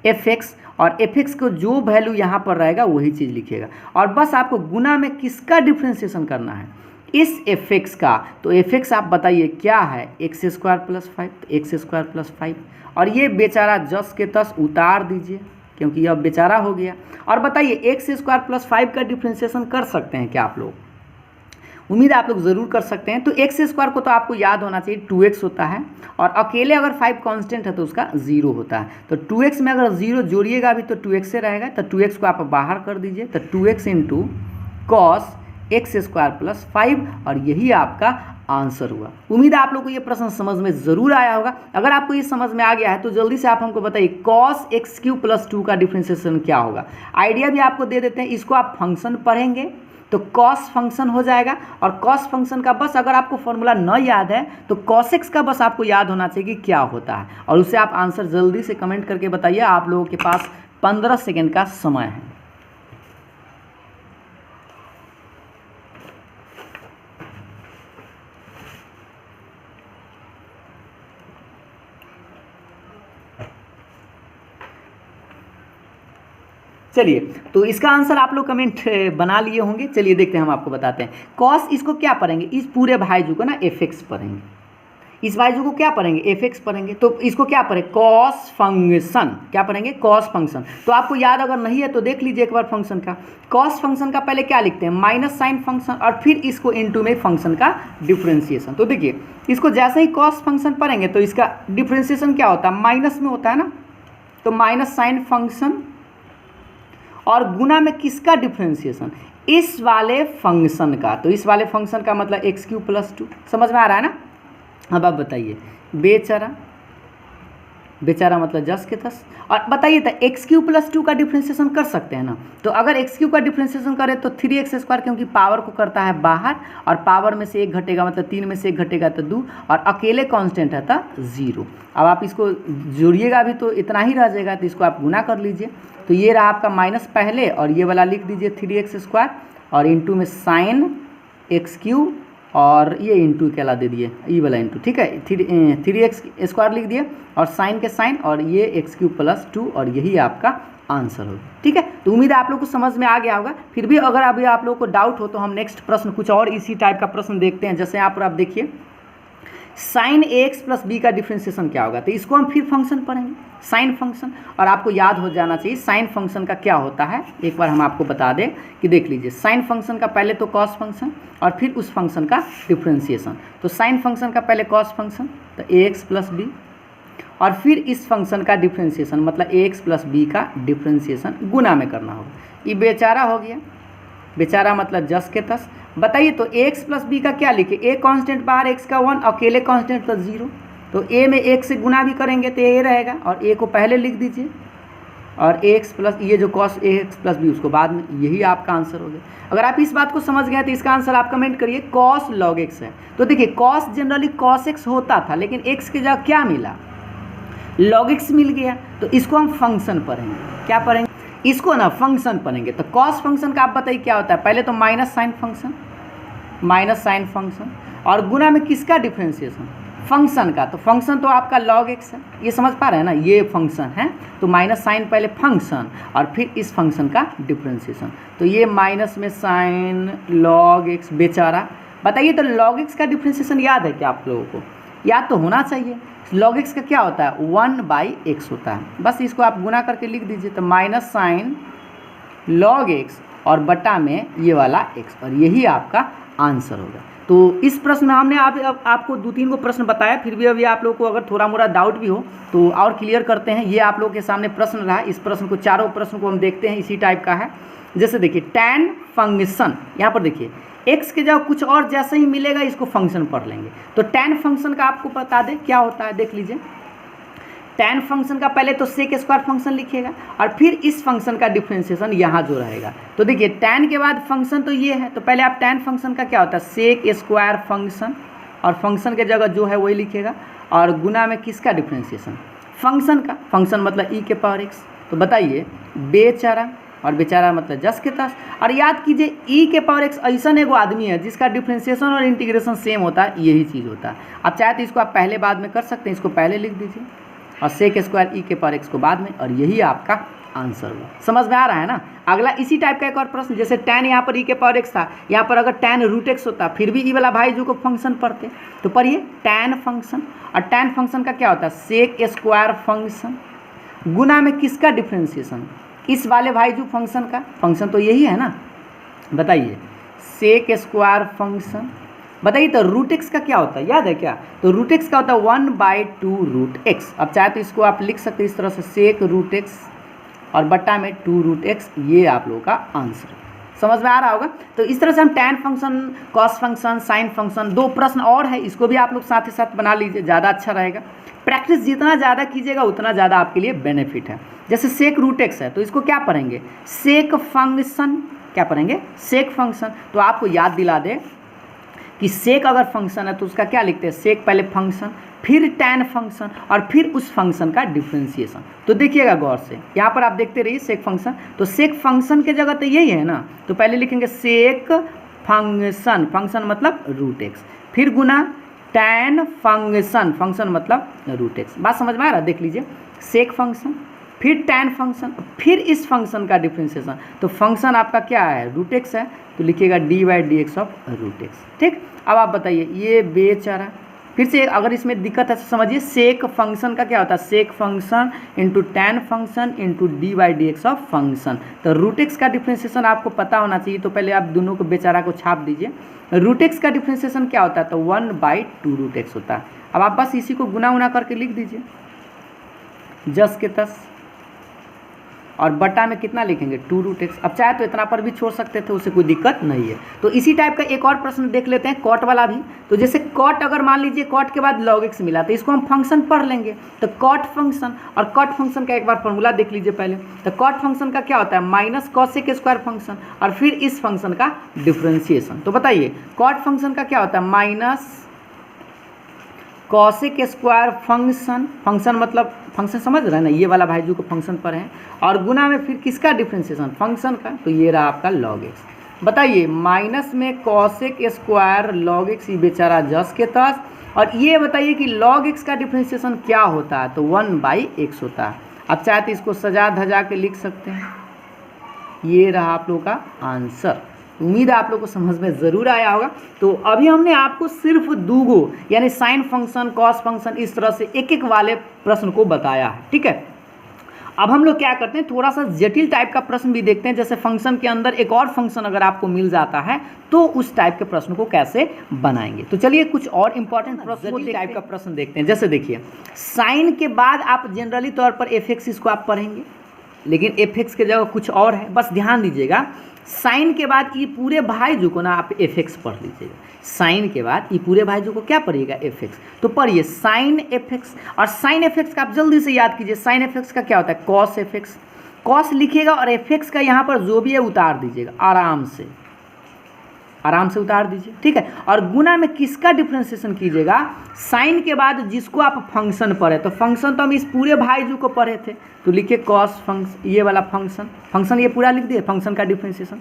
एफ एक्स, और एफ एक्स को जो वैल्यू यहाँ पर रहेगा वही चीज़ लिखिएगा, और बस आपको गुना में किसका डिफ्रेंशिएशन करना है, इस एफ एक्स का। तो एफ एक्स आप बताइए क्या है, एक्स स्क्वायर प्लस 5, तो एक्स स्क्वायर प्लस 5, और ये बेचारा जस के तस उतार दीजिए, क्योंकि यह बेचारा हो गया। और बताइए एक्स स्क्वायर प्लस 5 का डिफ्रेंशिएशन कर सकते हैं क्या आप लोग? उम्मीद है आप लोग ज़रूर कर सकते हैं। तो एक्स स्क्वायर को तो आपको याद होना चाहिए 2x होता है, और अकेले अगर 5 कांस्टेंट है तो उसका 0 होता है। तो 2x में अगर 0 जोड़िएगा भी तो 2x से रहेगा, तो 2x को आप बाहर कर दीजिए, तो 2x into cos x square plus 5, और यही आपका आंसर हुआ। उम्मीद है आप लोग को ये प्रश्न समझ में ज़रूर आया होगा। अगर आपको ये समझ में आ गया है तो जल्दी से आप हमको बताइए कॉस एक्स क्यू प्लस 2 का डिफ्रेंशिएशन क्या होगा। आइडिया भी आपको दे देते हैं, इसको आप फंक्शन पढ़ेंगे तो कॉस फंक्शन हो जाएगा, और कॉस फंक्शन का बस अगर आपको फॉर्मूला न याद है तो कॉस एक्स का बस आपको याद होना चाहिए कि क्या होता है, और उसे आप आंसर जल्दी से कमेंट करके बताइए। आप लोगों के पास 15 सेकेंड का समय है। चलिए, तो इसका आंसर आप लोग कमेंट बना लिए होंगे। चलिए देखते हैं, हम आपको बताते हैं। कॉस इसको क्या पढ़ेंगे, इस पूरे भाईजू को ना एफ एक्स पढ़ेंगे, इस भाईजू को क्या पढ़ेंगे, एफ एक्स पढ़ेंगे। तो इसको क्या पढ़ेंगे, कॉस फंक्शन, क्या पढ़ेंगे, कॉस फंक्शन। तो आपको याद अगर नहीं है तो देख लीजिए एक बार फंक्शन का। कॉस फंक्शन का पहले क्या लिखते हैं, माइनस साइन फंक्शन, और फिर इसको इनटू में फंक्शन का डिफरेंशिएशन। तो देखिए इसको जैसे ही कॉस फंक्शन पढ़ेंगे तो इसका डिफरेंशिएशन क्या होता है, माइनस में होता है ना, तो माइनस साइन फंक्शन, और गुना में किसका डिफरेंशिएशन, इस वाले फंक्शन का। तो इस वाले फंक्शन का मतलब एक्स क्यू प्लस 2, समझ में आ रहा है ना। अब आप बताइए, बेचारा, बेचारा मतलब जस के तस। और बताइए तो एक्स क्यू प्लस 2 का डिफरेंशिएशन कर सकते हैं ना। तो अगर एक्स क्यू का डिफरेंशिएशन करें तो 3x², क्योंकि पावर को करता है बाहर, और पावर में से 1 घटेगा मतलब 3 में से 1 घटेगा तो 2, और अकेले कांस्टेंट है तो 0। अब आप इसको जोड़िएगा भी तो इतना ही रह जाएगा, तो इसको आप गुना कर लीजिए। तो ये रहा आपका माइनस पहले, और ये वाला लिख दीजिए 3x², और इंटू में साइन एक्स क्यू, और ये इंटू के अला दे दिए, ये वाला इंटू, ठीक है, 3x² लिख दिए, और साइन के साइन, और ये x³ प्लस 2, और यही आपका आंसर होगा। ठीक है, तो उम्मीद है आप लोग को समझ में आ गया होगा। फिर भी अगर अभी आप लोग को डाउट हो तो हम नेक्स्ट प्रश्न कुछ और इसी टाइप का प्रश्न देखते हैं। जैसे यहाँ पर आप देखिए, साइन ax प्लस b का डिफ्रेंशिएशन क्या होगा, तो इसको हम फिर फंक्शन पढ़ेंगे, साइन फंक्शन। और आपको याद हो जाना चाहिए साइन फंक्शन का क्या होता है, एक बार हम आपको बता दें कि देख लीजिए, साइन फंक्शन का पहले तो कॉस फंक्शन, और फिर उस फंक्शन का डिफ्रेंशिएशन। तो साइन फंक्शन का पहले कॉस फंक्शन, तो ax प्लस b, और फिर इस फंक्शन का डिफ्रेंशिएशन मतलब ax प्लस b का डिफ्रेंशिएशन गुना में करना होगा। ये बेचारा हो गया, बेचारा मतलब जस के तस। बताइए तो x प्लस बी का क्या लिखे, a कांस्टेंट बाहर, x का 1, अकेले कांस्टेंट तो 0। तो a में 1 से गुना भी करेंगे तो a रहेगा, और a को पहले लिख दीजिए, और x प्लस ये जो cos ax प्लस b उसको बाद में, यही आपका आंसर हो गया। अगर आप इस बात को समझ गए तो इसका आंसर आप कमेंट करिए, cos log x है। तो देखिए cos जनरली cos x होता था, लेकिन x के जगह क्या मिला, log x मिल गया। तो इसको हम फंक्शन पढ़ेंगे, क्या पढ़ेंगे, इसको ना फंक्शन पढ़ेंगे। तो कॉस फंक्शन का आप बताइए क्या होता है, पहले तो minus sine function, minus sine function, और गुना में किसका डिफरेंशिएशन, फंक्शन का। तो फंक्शन तो आपका log x है, ये समझ पा रहे हैं ना, ये फंक्शन है। तो माइनस साइन पहले फंक्शन, और फिर इस फंक्शन का डिफरेंशिएशन। तो ये माइनस में साइन log x, बेचारा। बताइए तो log x का डिफरेंशिएशन याद है क्या आप लोगों को, याद तो होना चाहिए। log x का क्या होता है, 1/x होता है। बस इसको आप गुना करके लिख दीजिए, तो माइनस साइन log x और बटा में ये वाला x, और यही आपका आंसर होगा। तो इस प्रश्न में हमने आपको 2-3 को प्रश्न बताया, फिर भी अभी आप लोग को अगर थोड़ा मोड़ा डाउट भी हो तो और क्लियर करते हैं। ये आप लोग के सामने प्रश्न रहा, इस प्रश्न को, चारों प्रश्न को हम देखते हैं, इसी टाइप का है। जैसे देखिए tan फंक्शन, यहाँ पर देखिए x के जगह कुछ और जैसे ही मिलेगा इसको फंक्शन पढ़ लेंगे। तो tan फंक्शन का आपको बता दें क्या होता है, देख लीजिए। tan फंक्शन का पहले तो sec स्क्वायर फंक्शन लिखिएगा, और फिर इस फंक्शन का डिफरेंशिएशन यहाँ जो रहेगा। तो देखिए tan के बाद फंक्शन तो ये है, तो पहले आप tan फंक्शन का क्या होता है, sec स्क्वायर फंक्शन, और फंक्शन के जगह जो है वही लिखिएगा, और गुना में किसका डिफरेंशिएशन, फंक्शन का। फंक्शन मतलब e के पावर x। तो बताइए बेचारा, और बेचारा मतलब जस के तस। और याद कीजिए e के पावर x ऐसा एगो आदमी है जिसका डिफरेंशिएशन और इंटीग्रेशन सेम होता है, यही चीज़ होता है। आप चाहे तो इसको आप पहले बाद में कर सकते हैं, इसको पहले लिख दीजिए, और सेक स्क्वायर ई के पावर x को बाद में, और यही आपका आंसर होगा। समझ में आ रहा है ना। अगला इसी टाइप का एक और प्रश्न, जैसे tan यहाँ पर e के पावर x था, यहाँ पर अगर tan √x होता फिर भी ई वाला भाई जो को फंक्शन पढ़ते। तो पढ़िए tan फंक्शन, और tan फंक्शन का क्या होता है, सेक स्क्वायर फंक्शन, गुना में किसका डिफरेंशिएशन, इस वाले भाई जो फंक्शन का। फंक्शन तो यही है ना, बताइए सेक स्क्वायर फंक्शन। बताइए तो √x का क्या होता है, याद है क्या, तो √x का होता है 1/2√x। अब चाहे तो इसको आप लिख सकते हैं इस तरह से, सेक √x और बट्टा में 2√x, ये आप लोगों का आंसर है। समझ में आ रहा होगा। तो इस तरह से हम tan function, cos function, sine function, 2 प्रश्न और है, इसको भी आप लोग साथ ही साथ बना लीजिए, ज़्यादा अच्छा रहेगा। प्रैक्टिस जितना ज़्यादा कीजिएगा उतना ज़्यादा आपके लिए बेनिफिट है। जैसे सेक √x है, तो इसको क्या पढ़ेंगे, सेक फंक्शन, क्या पढ़ेंगे, सेक फंक्शन। तो आपको याद दिला दे कि सेक अगर फंक्शन है तो उसका क्या लिखते हैं, सेक पहले फंक्शन, फिर tan फंक्शन, और फिर उस फंक्शन का डिफरेंशिएशन। तो देखिएगा गौर से, यहाँ पर आप देखते रहिए सेक फंक्शन। तो सेक फंक्शन के जगह तो यही है ना, तो पहले लिखेंगे सेक फंक्शन, फंक्शन मतलब √x, फिर गुना tan फंक्शन, फंक्शन मतलब √x। बात समझ में आ रहा है, देख लीजिए सेक फंक्शन, फिर tan फंक्शन, फिर इस फंक्शन का डिफ्रेंशिएशन। तो फंक्शन आपका क्या है, रूट एक्स है, तो लिखिएगा dy/dx ऑफ रूट एक्स। ठीक, अब आप बताइए ये बेचारा, फिर से अगर इसमें दिक्कत है तो समझिए, सेक फंक्शन का क्या होता है, sec function into tan function into dy/dx of function. तो रूट एक्स का डिफ्रेंशिएशन आपको पता होना चाहिए, तो पहले आप दोनों को बेचारा को छाप दीजिए। रूट एक्स का डिफ्रेंशिएशन क्या होता है, तो 1/2 रूट एक्स होता है। अब आप बस इसी को गुना उना करके लिख दीजिए, जस के तस, और बटा में कितना लिखेंगे, 2 रूट एक्स। अब चाहे तो इतना पर भी छोड़ सकते थे, उससे कोई दिक्कत नहीं है। तो इसी टाइप का एक और प्रश्न देख लेते हैं, कॉट वाला भी। तो जैसे कॉट, अगर मान लीजिए कॉट के बाद लॉग एक्स मिला, तो इसको हम फंक्शन पढ़ लेंगे। तो कॉट फंक्शन, और कॉट फंक्शन का एक बार फॉर्मूला देख लीजिए पहले। तो कॉट फंक्शन का क्या होता है, माइनस कॉसेक स्क्वायर फंक्शन, और फिर इस फंक्शन का डिफ्रेंशिएशन। तो बताइए कॉट फंक्शन का क्या होता है, minus cosec square function, function मतलब फंक्शन समझ रहे हैं ना, ये वाला भाई जो को फंक्शन पर है, और गुना में फिर किसका डिफ्रेंशिएशन, फंक्शन का। तो ये रहा आपका लॉग एक्स। बताइए माइनस में कॉसेक स्क्वायर लॉग एक्स, ये बेचारा जस के तस। और ये बताइए कि लॉग एक्स का डिफ्रेंशिएशन क्या होता है, तो 1/x होता है। अब चाहे तो इसको सजा धजा के लिख सकते हैं। ये रहा आप लोगों का आंसर। उम्मीद है आप लोग को समझ में ज़रूर आया होगा। तो अभी हमने आपको सिर्फ दूगो, यानी साइन फंक्शन, कॉस फंक्शन, इस तरह से एक एक वाले प्रश्न को बताया है। ठीक है, अब हम लोग क्या करते हैं, थोड़ा सा जटिल टाइप का प्रश्न भी देखते हैं। जैसे फंक्शन के अंदर एक और फंक्शन अगर आपको मिल जाता है, तो उस टाइप के प्रश्न को कैसे बनाएंगे। तो चलिए कुछ और इंपॉर्टेंट प्रश्न टाइप का प्रश्न देखते हैं। जैसे देखिए, साइन के बाद आप जनरली तौर पर एफ एक्स इसको आप पढ़ेंगे, लेकिन एफ एक्स के जगह कुछ और है, बस ध्यान दीजिएगा। साइन के बाद ये पूरे भाइजू को ना आप एफ एक्स पढ़ लीजिएगा। साइन के बाद ये पूरे भाइजू को क्या पढ़िएगा, एफ एक्स। तो पढ़िए साइन एफ एक्स, और साइन एफ एक्स का आप जल्दी से याद कीजिए, साइन एफ एक्स का क्या होता है, कॉस एफ एक्स। कॉस लिखिएगा और एफ एक्स का यहाँ पर जो भी है उतार दीजिएगा, आराम से उतार दीजिए। ठीक है, और गुना में किसका डिफ्रेंशिएशन कीजिएगा, साइन के बाद जिसको आप फंक्शन पढ़े। तो फंक्शन तो हम इस पूरे भाइजू को पढ़े थे, तो लिखिए कॉस फंक्शन, ये वाला फंक्शन ये पूरा लिख दिए, फंक्शन का डिफ्रेंशिएशन।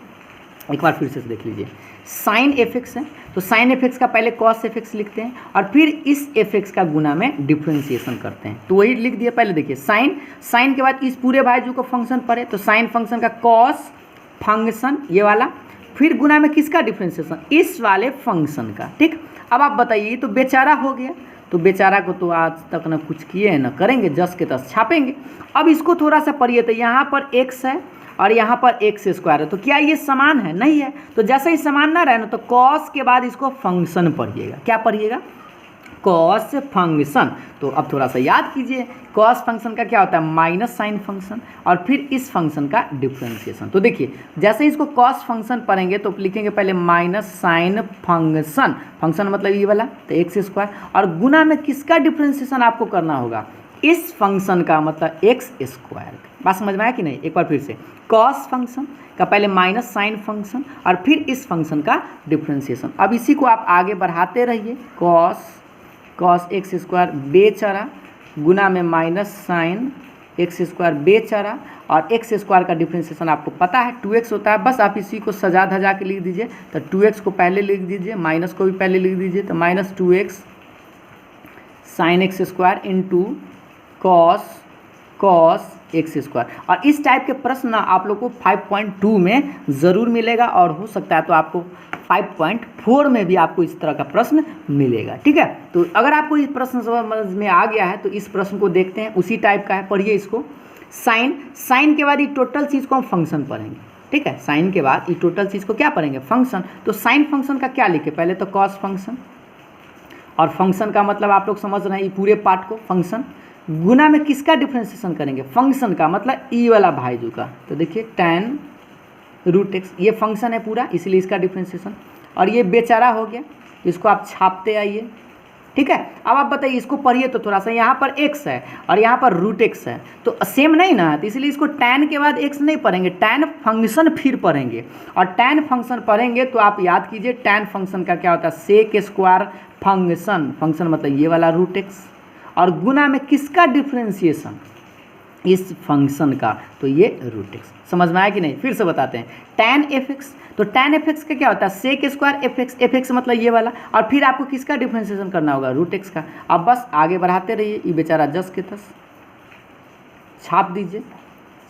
एक बार फिर से देख लीजिए, साइन एफ एक्स है, तो साइन एफ एक्स का पहले कॉस एफ एक्स लिखते हैं, और फिर इस एफ एक्स का गुना में डिफ्रेंशिएशन करते हैं। तो वही लिख दिए पहले। देखिए साइन के बाद इस पूरे भाइजू को फंक्शन पढ़े, तो साइन फंक्शन का कॉस फंक्शन ये वाला, फिर गुना में किसका डिफ्रेंशिएशन, इस वाले फंक्शन का। ठीक, अब आप बताइए, तो बेचारा हो गया। तो बेचारा को तो आज तक ना कुछ किए ना करेंगे, जस के तस छापेंगे। अब इसको थोड़ा सा पढ़िए, तो यहाँ पर एक्स है और यहाँ पर एक्स स्क्वायर है, तो क्या ये समान है, नहीं है। तो जैसे ही समान ना रहे ना, तो कॉस के बाद इसको फंक्शन पढ़िएगा। क्या पढ़िएगा, कॉस फंक्शन। तो अब थोड़ा सा याद कीजिए, कॉस फंक्शन का क्या होता है, माइनस साइन फंक्शन, और फिर इस फंक्शन का डिफ्रेंशिएशन। तो देखिए जैसे इसको कॉस फंक्शन पढ़ेंगे तो लिखेंगे पहले माइनस साइन फंक्शन, फंक्शन मतलब ये वाला, तो एक्स स्क्वायर, और गुना में किसका डिफ्रेंशिएशन आपको करना होगा, इस फंक्शन का, मतलब एक्स स्क्वायर। बात समझ में आया कि नहीं, एक बार फिर से, कॉस फंक्शन का पहले माइनस साइन फंक्शन, और फिर इस फंक्शन का डिफ्रेंशिएशन। अब इसी को आप आगे बढ़ाते रहिए, कॉस एक्स स्क्वायर बेचारा, गुना में माइनस साइन एक्स स्क्वायर बेचारा, और एक्स स्क्वायर का डिफ्रेंशिएशन आपको पता है 2x होता है। बस आप इसी को सजा धजा के लिख दीजिए। तो 2x को पहले लिख दीजिए, माइनस को भी पहले लिख दीजिए, तो minus 2x sine x square into cos x square. और इस टाइप के प्रश्न ना आप लोग को 5.2 में ज़रूर मिलेगा, और हो सकता है तो आपको 5.4 में भी आपको इस तरह का प्रश्न मिलेगा। ठीक है, तो अगर आपको इस प्रश्न समझ में आ गया है तो इस प्रश्न को देखते हैं, उसी टाइप का है, पढ़िए इसको। साइन के बाद ये टोटल चीज़ को हम फंक्शन पढ़ेंगे। ठीक है, साइन के बाद ये टोटल चीज़ को क्या पढ़ेंगे, फंक्शन। तो साइन फंक्शन का क्या लिखे, पहले तो कॉस फंक्शन, और फंक्शन का मतलब आप लोग समझ रहे हैं, ये पूरे पार्ट को फंक्शन। गुना में किसका डिफ्रेंशिएशन करेंगे, फंक्शन का, मतलब ई वाला भाइजू का। तो देखिए tan रूट एक्स, ये फंक्शन है पूरा, इसलिए इसका डिफ्रेंशिएशन। और ये बेचारा हो गया, इसको आप छापते आइए। ठीक है, अब आप बताइए, इसको पढ़िए तो थोड़ा सा, यहाँ पर x है और यहाँ पर रूट एक्स है, तो सेम नहीं ना, तो इसलिए इसको tan के बाद x नहीं पढ़ेंगे, tan फंक्शन फिर पढ़ेंगे। और tan फंक्शन पढ़ेंगे तो आप याद कीजिए, tan फंक्शन का क्या होता है, सेक स्क्वायर फंक्शन, फंक्शन मतलब ये वाला रूट एक्स, और गुना में किसका डिफ्रेंशिएशन, इस फंक्शन का, तो ये रूट एक्स। समझ में आया कि नहीं, फिर से बताते हैं, tan एफ एक्स, तो tan एफ एक्स का क्या होता है, सेक स्क्वायर एफ एक्स मतलब ये वाला, और फिर आपको किसका डिफ्रेंशिएशन करना होगा, रूट एक्स का। अब बस आगे बढ़ाते रहिए, ये बेचारा जस के तस छाप दीजिए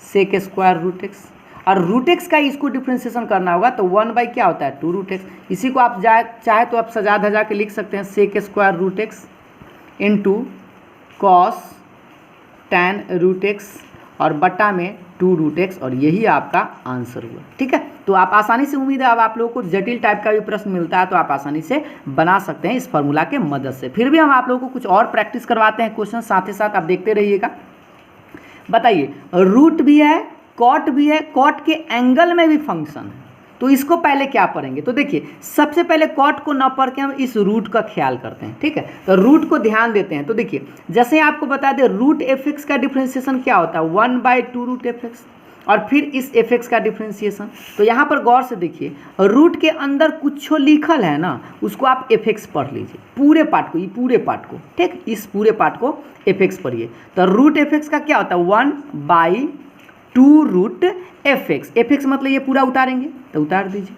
सेक स्क्वायर रूट एक्स, और रूट एक्स का इसको डिफ्रेंशिएशन करना होगा तो 1 बाई क्या होता है 2 रूट एक्स। इसी को आप चाहे तो आप सजा धजा के लिख सकते हैं sec square root x into cos tan root x और बटा में 2 रूट एक्स, और यही आपका आंसर हुआ। ठीक है, तो आप आसानी से, उम्मीद है अब आप लोगों को जटिल टाइप का भी प्रश्न मिलता है तो आप आसानी से बना सकते हैं इस फार्मूला के मदद से। फिर भी हम आप लोगों को कुछ और प्रैक्टिस करवाते हैं क्वेश्चन, साथ ही साथ आप देखते रहिएगा। बताइए, रूट भी है, कॉट भी है, कॉट के एंगल में भी फंक्शन है, तो इसको पहले क्या पढ़ेंगे। तो देखिए, सबसे पहले कॉट को न पढ़ के हम इस रूट का ख्याल करते हैं। ठीक है, तो रूट को ध्यान देते हैं। तो देखिए, जैसे आपको बता दें रूट एफ एक्स का डिफ्रेंशिएशन क्या होता है 1 बाई 2 रूट एफ एक्स, और फिर इस एफ एक्स का डिफ्रेंशिएशन। तो यहाँ पर गौर से देखिए, रूट के अंदर कुछ लिखल है ना, उसको आप एफ एक्स पढ़ लीजिए, पूरे पार्ट को, ये पूरे पार्ट को। ठीक, इस पूरे पार्ट को एफ एक्स पढ़िए। तो रूट एफ एक्स का क्या होता है 1 by 2 root f x. F x मतलब ये पूरा उतारेंगे तो उतार दीजिए,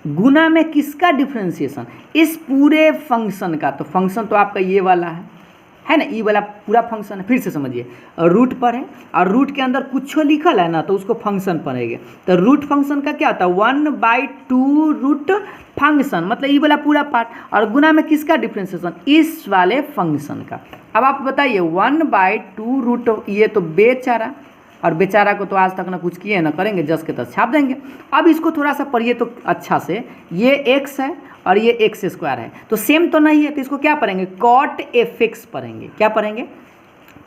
गुना में किसका डिफ्रेंशिएशन, इस पूरे फंक्शन का। तो फंक्शन तो आपका ये वाला है ना, ये वाला पूरा फंक्शन है। फिर से समझिए, रूट पर है और रूट के अंदर कुछ लिखल है ना, तो उसको फंक्शन पढ़ेंगे। तो रूट फंक्शन का क्या होता है 1 बाई 2 रूट फंक्शन, मतलब ये वाला पूरा पार्ट, और गुना में किसका डिफ्रेंशिएशन, इस वाले फंक्शन का। अब आप बताइए 1 बाई 2 रूट, ये तो बेचारा, और बेचारा को तो आज तक ना कुछ किए ना करेंगे, जस के तस छाप देंगे। अब इसको थोड़ा सा पढ़िए तो अच्छा से, ये एक्स है और ये एक्स स्क्वायर है, तो सेम तो नहीं है, तो इसको क्या पढ़ेंगे कॉट एफ एक्स पढ़ेंगे। क्या पढ़ेंगे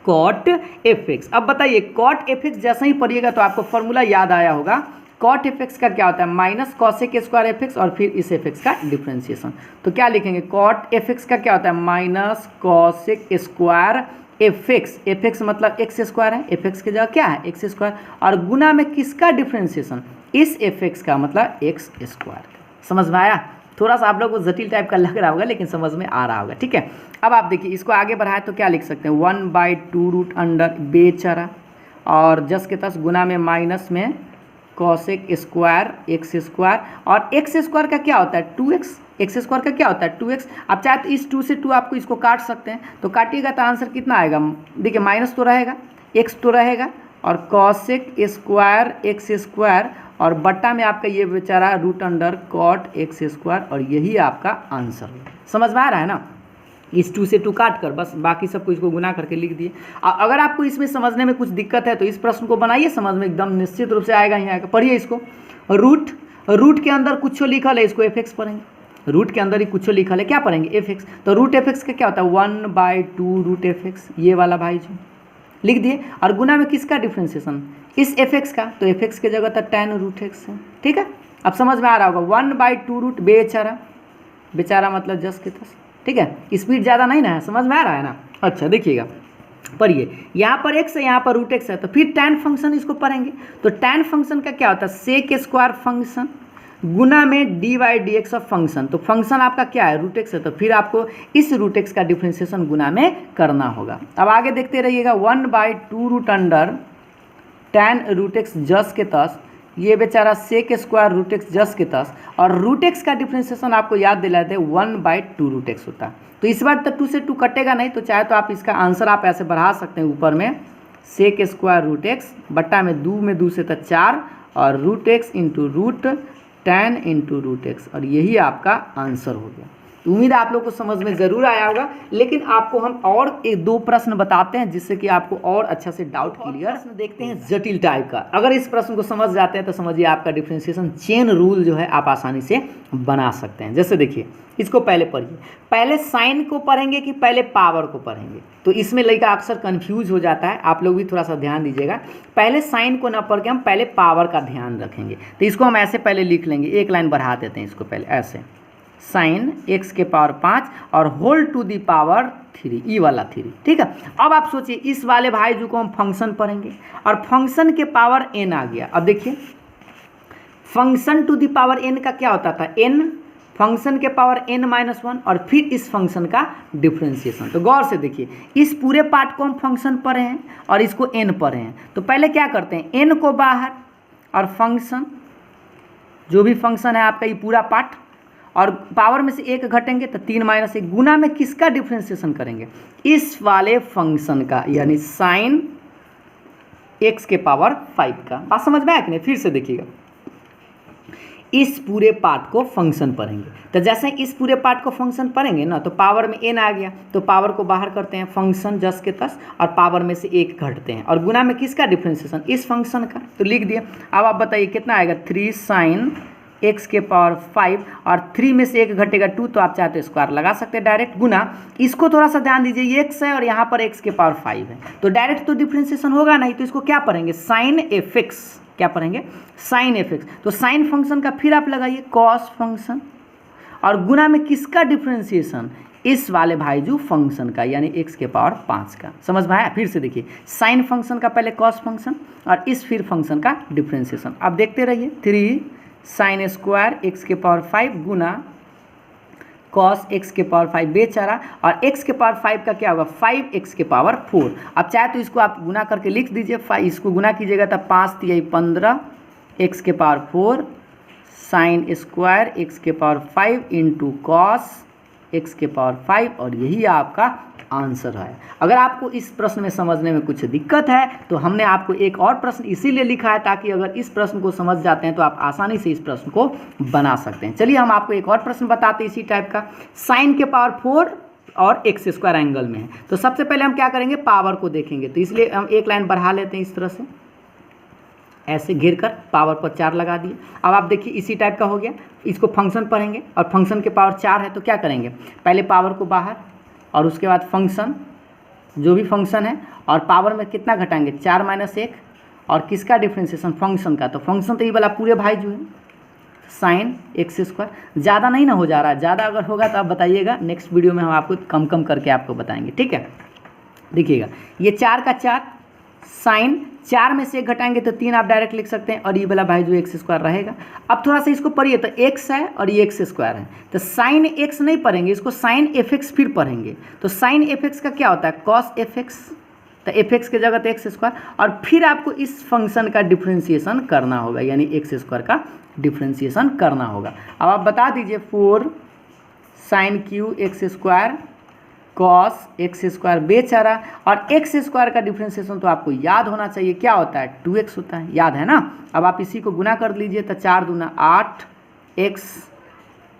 कॉट एफ एक्स। अब बताइए, कॉट एफ एक्स जैसे ही पढ़िएगा तो आपको फॉर्मूला याद आया होगा। कॉट एफ एक्स का क्या होता है minus cosec square F x, और फिर इस एफ एक्स का डिफ्रेंशिएशन। तो क्या लिखेंगे कॉट एफ एक्स का क्या होता है minus cosec square F x मतलब एक्स स्क्वायर है, एफ एक्स की जगह क्या है एक्स स्क्वायर, और गुना में किसका डिफ्रेंशिएशन, इस एफ एक्स का मतलब एक्स स्क्वायर का। समझ में आया? थोड़ा सा आप लोग को जटिल टाइप का लग रहा होगा, लेकिन समझ में आ रहा होगा। ठीक है, अब आप देखिए, इसको आगे बढ़ाए तो क्या लिख सकते हैं 1 बाई 2 रूट अंडर बेचारा, और जस के तस गुना में माइनस में कॉसेक स्क्वायर एक्स स्क्वायर, और एक्स स्क्वायर का क्या होता है 2x, एक्स स्क्वायर का क्या होता है 2x। आप चाहे तो इस 2 से 2 आपको इसको काट सकते हैं, तो काटिएगा तो आंसर कितना आएगा, देखिए माइनस तो रहेगा, x तो रहेगा, और कॉसेक स्क्वायर एक्स स्क्वायर, और बट्टा में आपका ये बेचारा root under cot x square, और यही आपका आंसर है। समझ में आ रहा है ना? इस 2 से 2 काट कर बस बाकी सब कुछ को गुना करके लिख दिए। अगर आपको इसमें समझने में कुछ दिक्कत है तो इस प्रश्न को बनाइए, समझ में एकदम निश्चित रूप से आएगा ही आएगा। पढ़िए इसको, रूट के अंदर कुछ लिखल है, इसको एफ एक्स पढ़ेंगे। रूट के अंदर ही कुछ लिखल है, क्या पढ़ेंगे एफ एक्स। तो रूट एफ एक्स का क्या होता है 1 बाई 2 रूट एफ एक्स, ये वाला भाई जो लिख दिए, और गुना में किसका डिफ्रेंशिएशन, इस एफ एक्स का। तो एफ एक्स की जगह तो tan रूट एक्स है। ठीक है, अब समझ में आ रहा होगा 1 बाई 2 रूट बेचारा, बेचारा मतलब जस के तस। ठीक है, स्पीड ज़्यादा नहीं ना है, समझ में आ रहा है ना? अच्छा देखिएगा, पढ़िए, यहाँ पर एक्स है, यहाँ पर रूट एक्स है, तो फिर tan फंक्शन इसको पढ़ेंगे। तो tan फंक्शन का क्या होता है सेक स्क्वायर फंक्शन गुना में D by d x of function. तो फंक्शन आपका क्या है रूट एक्स है, तो फिर आपको इस रूट एक्स का डिफ्रेंशिएशन गुना में करना होगा। अब आगे देखते रहिएगा 1 by 2 root under tan root x जस के तस, ये बेचारा सेक स्क्वायर रूट एक्स जस के तस, और रूट एक्स का डिफ्रेंशिएशन आपको याद दिलाते हैं 1 बाई 2 रूट एक्स होता है। तो इस बार तो 2 से 2 कटेगा नहीं, तो चाहे तो आप इसका आंसर आप ऐसे बढ़ा सकते हैं, ऊपर में सेक स्क्वायर रूट एक्स बट्टा में 2 से तो 4, और root x into root tan into root x, और यही आपका आंसर हो गया। तो उम्मीद है आप लोग को समझ में ज़रूर आया होगा, लेकिन आपको हम और 1-2 प्रश्न बताते हैं जिससे कि आपको और अच्छा से डाउट क्लियर। प्रश्न देखते हैं जटिल टाइप का। अगर इस प्रश्न को समझ जाते हैं तो समझिए आपका डिफ्रेंशिएशन चेन रूल जो है आप आसानी से बना सकते हैं। जैसे देखिए, इसको पहले पढ़िए, पहले साइन को पढ़ेंगे कि पहले पावर को पढ़ेंगे, तो इसमें लड़का अक्सर कंफ्यूज हो जाता है। आप लोग भी थोड़ा सा ध्यान दीजिएगा, पहले साइन को ना पढ़ के हम पहले पावर का ध्यान रखेंगे। तो इसको हम ऐसे पहले लिख लेंगे, एक लाइन बढ़ा देते हैं इसको पहले ऐसे, साइन x के पावर 5 और होल टू दी पावर 3, ई वाला 3। ठीक है, अब आप सोचिए इस वाले भाई जो को हम फंक्शन पढ़ेंगे, और फंक्शन के पावर n आ गया। अब देखिए, function to the power n का क्या होता था n, फंक्शन के पावर n-1, और फिर इस फंक्शन का डिफ्रेंशिएशन। तो गौर से देखिए, इस पूरे पार्ट को हम फंक्शन पढ़े हैं और इसको n पढ़े हैं। तो पहले क्या करते हैं, n को बाहर, और फंक्शन जो भी फंक्शन है आपका ये पूरा पार्ट, और पावर में से 1 घटेंगे तो 3 - 1, गुना में किसका डिफ्रेंशिएशन करेंगे, इस वाले फंक्शन का, यानी साइन x के पावर 5 का। बात समझ में आया कि नहीं? फिर से देखिएगा, इस पूरे पार्ट को फंक्शन पढ़ेंगे तो जैसे इस पूरे पार्ट को फंक्शन पढ़ेंगे ना, तो पावर में n आ गया, तो पावर को बाहर करते हैं फंक्शन जस के तस, और पावर में से 1 घटते हैं, और गुना में किसका डिफ्रेंशिएशन? इस फंक्शन का। तो लिख दिया। अब आप बताइए कितना आएगा? 3 sin x के पावर 5, और 3 में से 1 घटेगा 2, तो आप चाहे तो स्क्वायर लगा सकते हैं डायरेक्ट। गुना, इसको थोड़ा सा ध्यान दीजिए, ये x है और यहाँ पर x के पावर 5 है, तो डायरेक्ट तो डिफ्रेंशिएशन होगा नहीं, तो इसको क्या पढ़ेंगे? Sine f x. क्या पढ़ेंगे? Sine f x. तो साइन फंक्शन का फिर आप लगाइए कॉस फंक्शन, और गुना में किसका डिफ्रेंशिएशन? इस वाले भाईजू फंक्शन का, यानी x के पावर 5 का। समझ में आया? फिर से देखिए, साइन फंक्शन का पहले कॉस फंक्शन, और इस फिर फंक्शन का डिफ्रेंशिएशन। अब देखते रहिए, 3 sin स्क्वायर x के पावर 5 गुना कॉस x के पावर 5 बेचारा, और x के पावर 5 का क्या होगा? 5x के पावर 4। अब चाहे तो इसको आप गुना करके लिख दीजिए, इसको गुना कीजिएगा तब 5 3 15 x के पावर 4 साइन स्क्वायर x के पावर 5 इंटू कॉस x के पावर 5, और यही आपका आंसर है। अगर आपको इस प्रश्न में समझने में कुछ दिक्कत है तो हमने आपको एक और प्रश्न इसीलिए लिखा है ताकि अगर इस प्रश्न को समझ जाते हैं तो आप आसानी से इस प्रश्न को बना सकते हैं। चलिए हम आपको एक और प्रश्न बताते हैं इसी टाइप का। साइन के पावर 4 और एक्स स्क्वायर एंगल में है, तो सबसे पहले हम क्या करेंगे? पावर को देखेंगे, तो इसलिए हम एक लाइन बढ़ा लेते हैं इस तरह से, ऐसे घेर कर पावर पर 4 लगा दिए। अब आप देखिए इसी टाइप का हो गया। इसको फंक्शन पढ़ेंगे, और फंक्शन के पावर 4 है, तो क्या करेंगे? पहले पावर को बाहर, और उसके बाद फंक्शन, जो भी फंक्शन है, और पावर में कितना घटाएंगे? 4 - 1, और किसका डिफ्रेंशिएशन? फंक्शन का। तो फंक्शन तो ये वाला पूरे भाई जो है साइन एक्स स्क्वायर। ज़्यादा नहीं ना हो जा रहा है? ज़्यादा अगर होगा तो आप बताइएगा, नेक्स्ट वीडियो में हम आपको कम कम करके आपको बताएंगे, ठीक है? देखिएगा, ये 4 का 4 साइन, 4 में से 1 घटाएंगे तो 3 आप डायरेक्ट लिख सकते हैं, और ये वाला भाई जो एक्स स्क्वायर रहेगा। अब थोड़ा सा इसको पढ़िए, तो x है और ये एक्स स्क्वायर है, तो साइन x नहीं पढ़ेंगे, इसको साइन एफ एक्स फिर पढ़ेंगे। तो साइन एफ एक्स का क्या होता है? कॉस एफ एक्स, तो एफ एक्स की जगह तो एक्स स्क्वायर, और फिर आपको इस फंक्शन का डिफ्रेंशिएशन करना होगा, यानी एक्स स्क्वायर का डिफ्रेंशिएशन करना होगा। अब आप बता दीजिए 4 sine q x square cos x square बेचारा, और एक्स स्क्वायर का डिफ्रेंशिएशन तो आपको याद होना चाहिए, क्या होता है? 2x होता है, याद है ना? अब आप इसी को गुना कर लीजिए, तो 4 दूना 8 x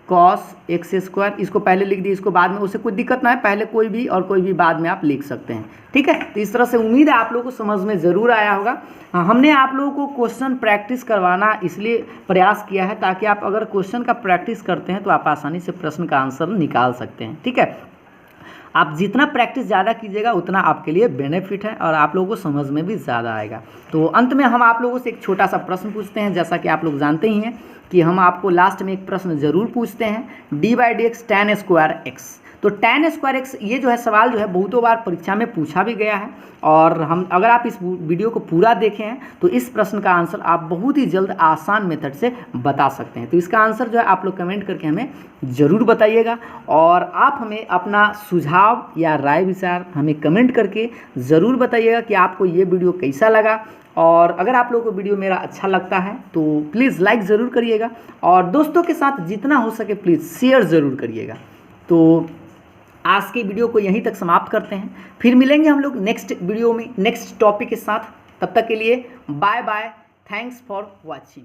कॉस एक्स स्क्वायर। इसको पहले लिख दिए, इसको बाद में, उससे कोई दिक्कत ना है, पहले कोई भी और कोई भी बाद में आप लिख सकते हैं, ठीक है? तो इस तरह से उम्मीद है आप लोगों को समझ में ज़रूर आया होगा। हमने आप लोगों को क्वेश्चन प्रैक्टिस करवाना इसलिए प्रयास किया है ताकि आप अगर क्वेश्चन का प्रैक्टिस करते हैं तो आप आसानी से प्रश्न का आंसर निकाल सकते हैं, ठीक है? आप जितना प्रैक्टिस ज़्यादा कीजिएगा उतना आपके लिए बेनिफिट है, और आप लोगों को समझ में भी ज़्यादा आएगा। तो अंत में हम आप लोगों से एक छोटा सा प्रश्न पूछते हैं, जैसा कि आप लोग जानते ही हैं कि हम आपको लास्ट में एक प्रश्न ज़रूर पूछते हैं, d/dx tan स्क्वायर x। तो tan स्क्वायर x ये जो है सवाल जो है बहुतों बार परीक्षा में पूछा भी गया है, और हम अगर आप इस वीडियो को पूरा देखें हैं तो इस प्रश्न का आंसर आप बहुत ही जल्द आसान मेथड से बता सकते हैं। तो इसका आंसर जो है आप लोग कमेंट करके हमें ज़रूर बताइएगा, और आप हमें अपना सुझाव या राय विचार हमें कमेंट करके ज़रूर बताइएगा कि आपको ये वीडियो कैसा लगा। और अगर आप लोगों को वीडियो मेरा अच्छा लगता है तो प्लीज़ लाइक ज़रूर करिएगा, और दोस्तों के साथ जितना हो सके प्लीज़ शेयर ज़रूर करिएगा। तो आज की वीडियो को यहीं तक समाप्त करते हैं, फिर मिलेंगे हम लोग नेक्स्ट वीडियो में नेक्स्ट टॉपिक के साथ। तब तक के लिए bye bye, thanks for watching.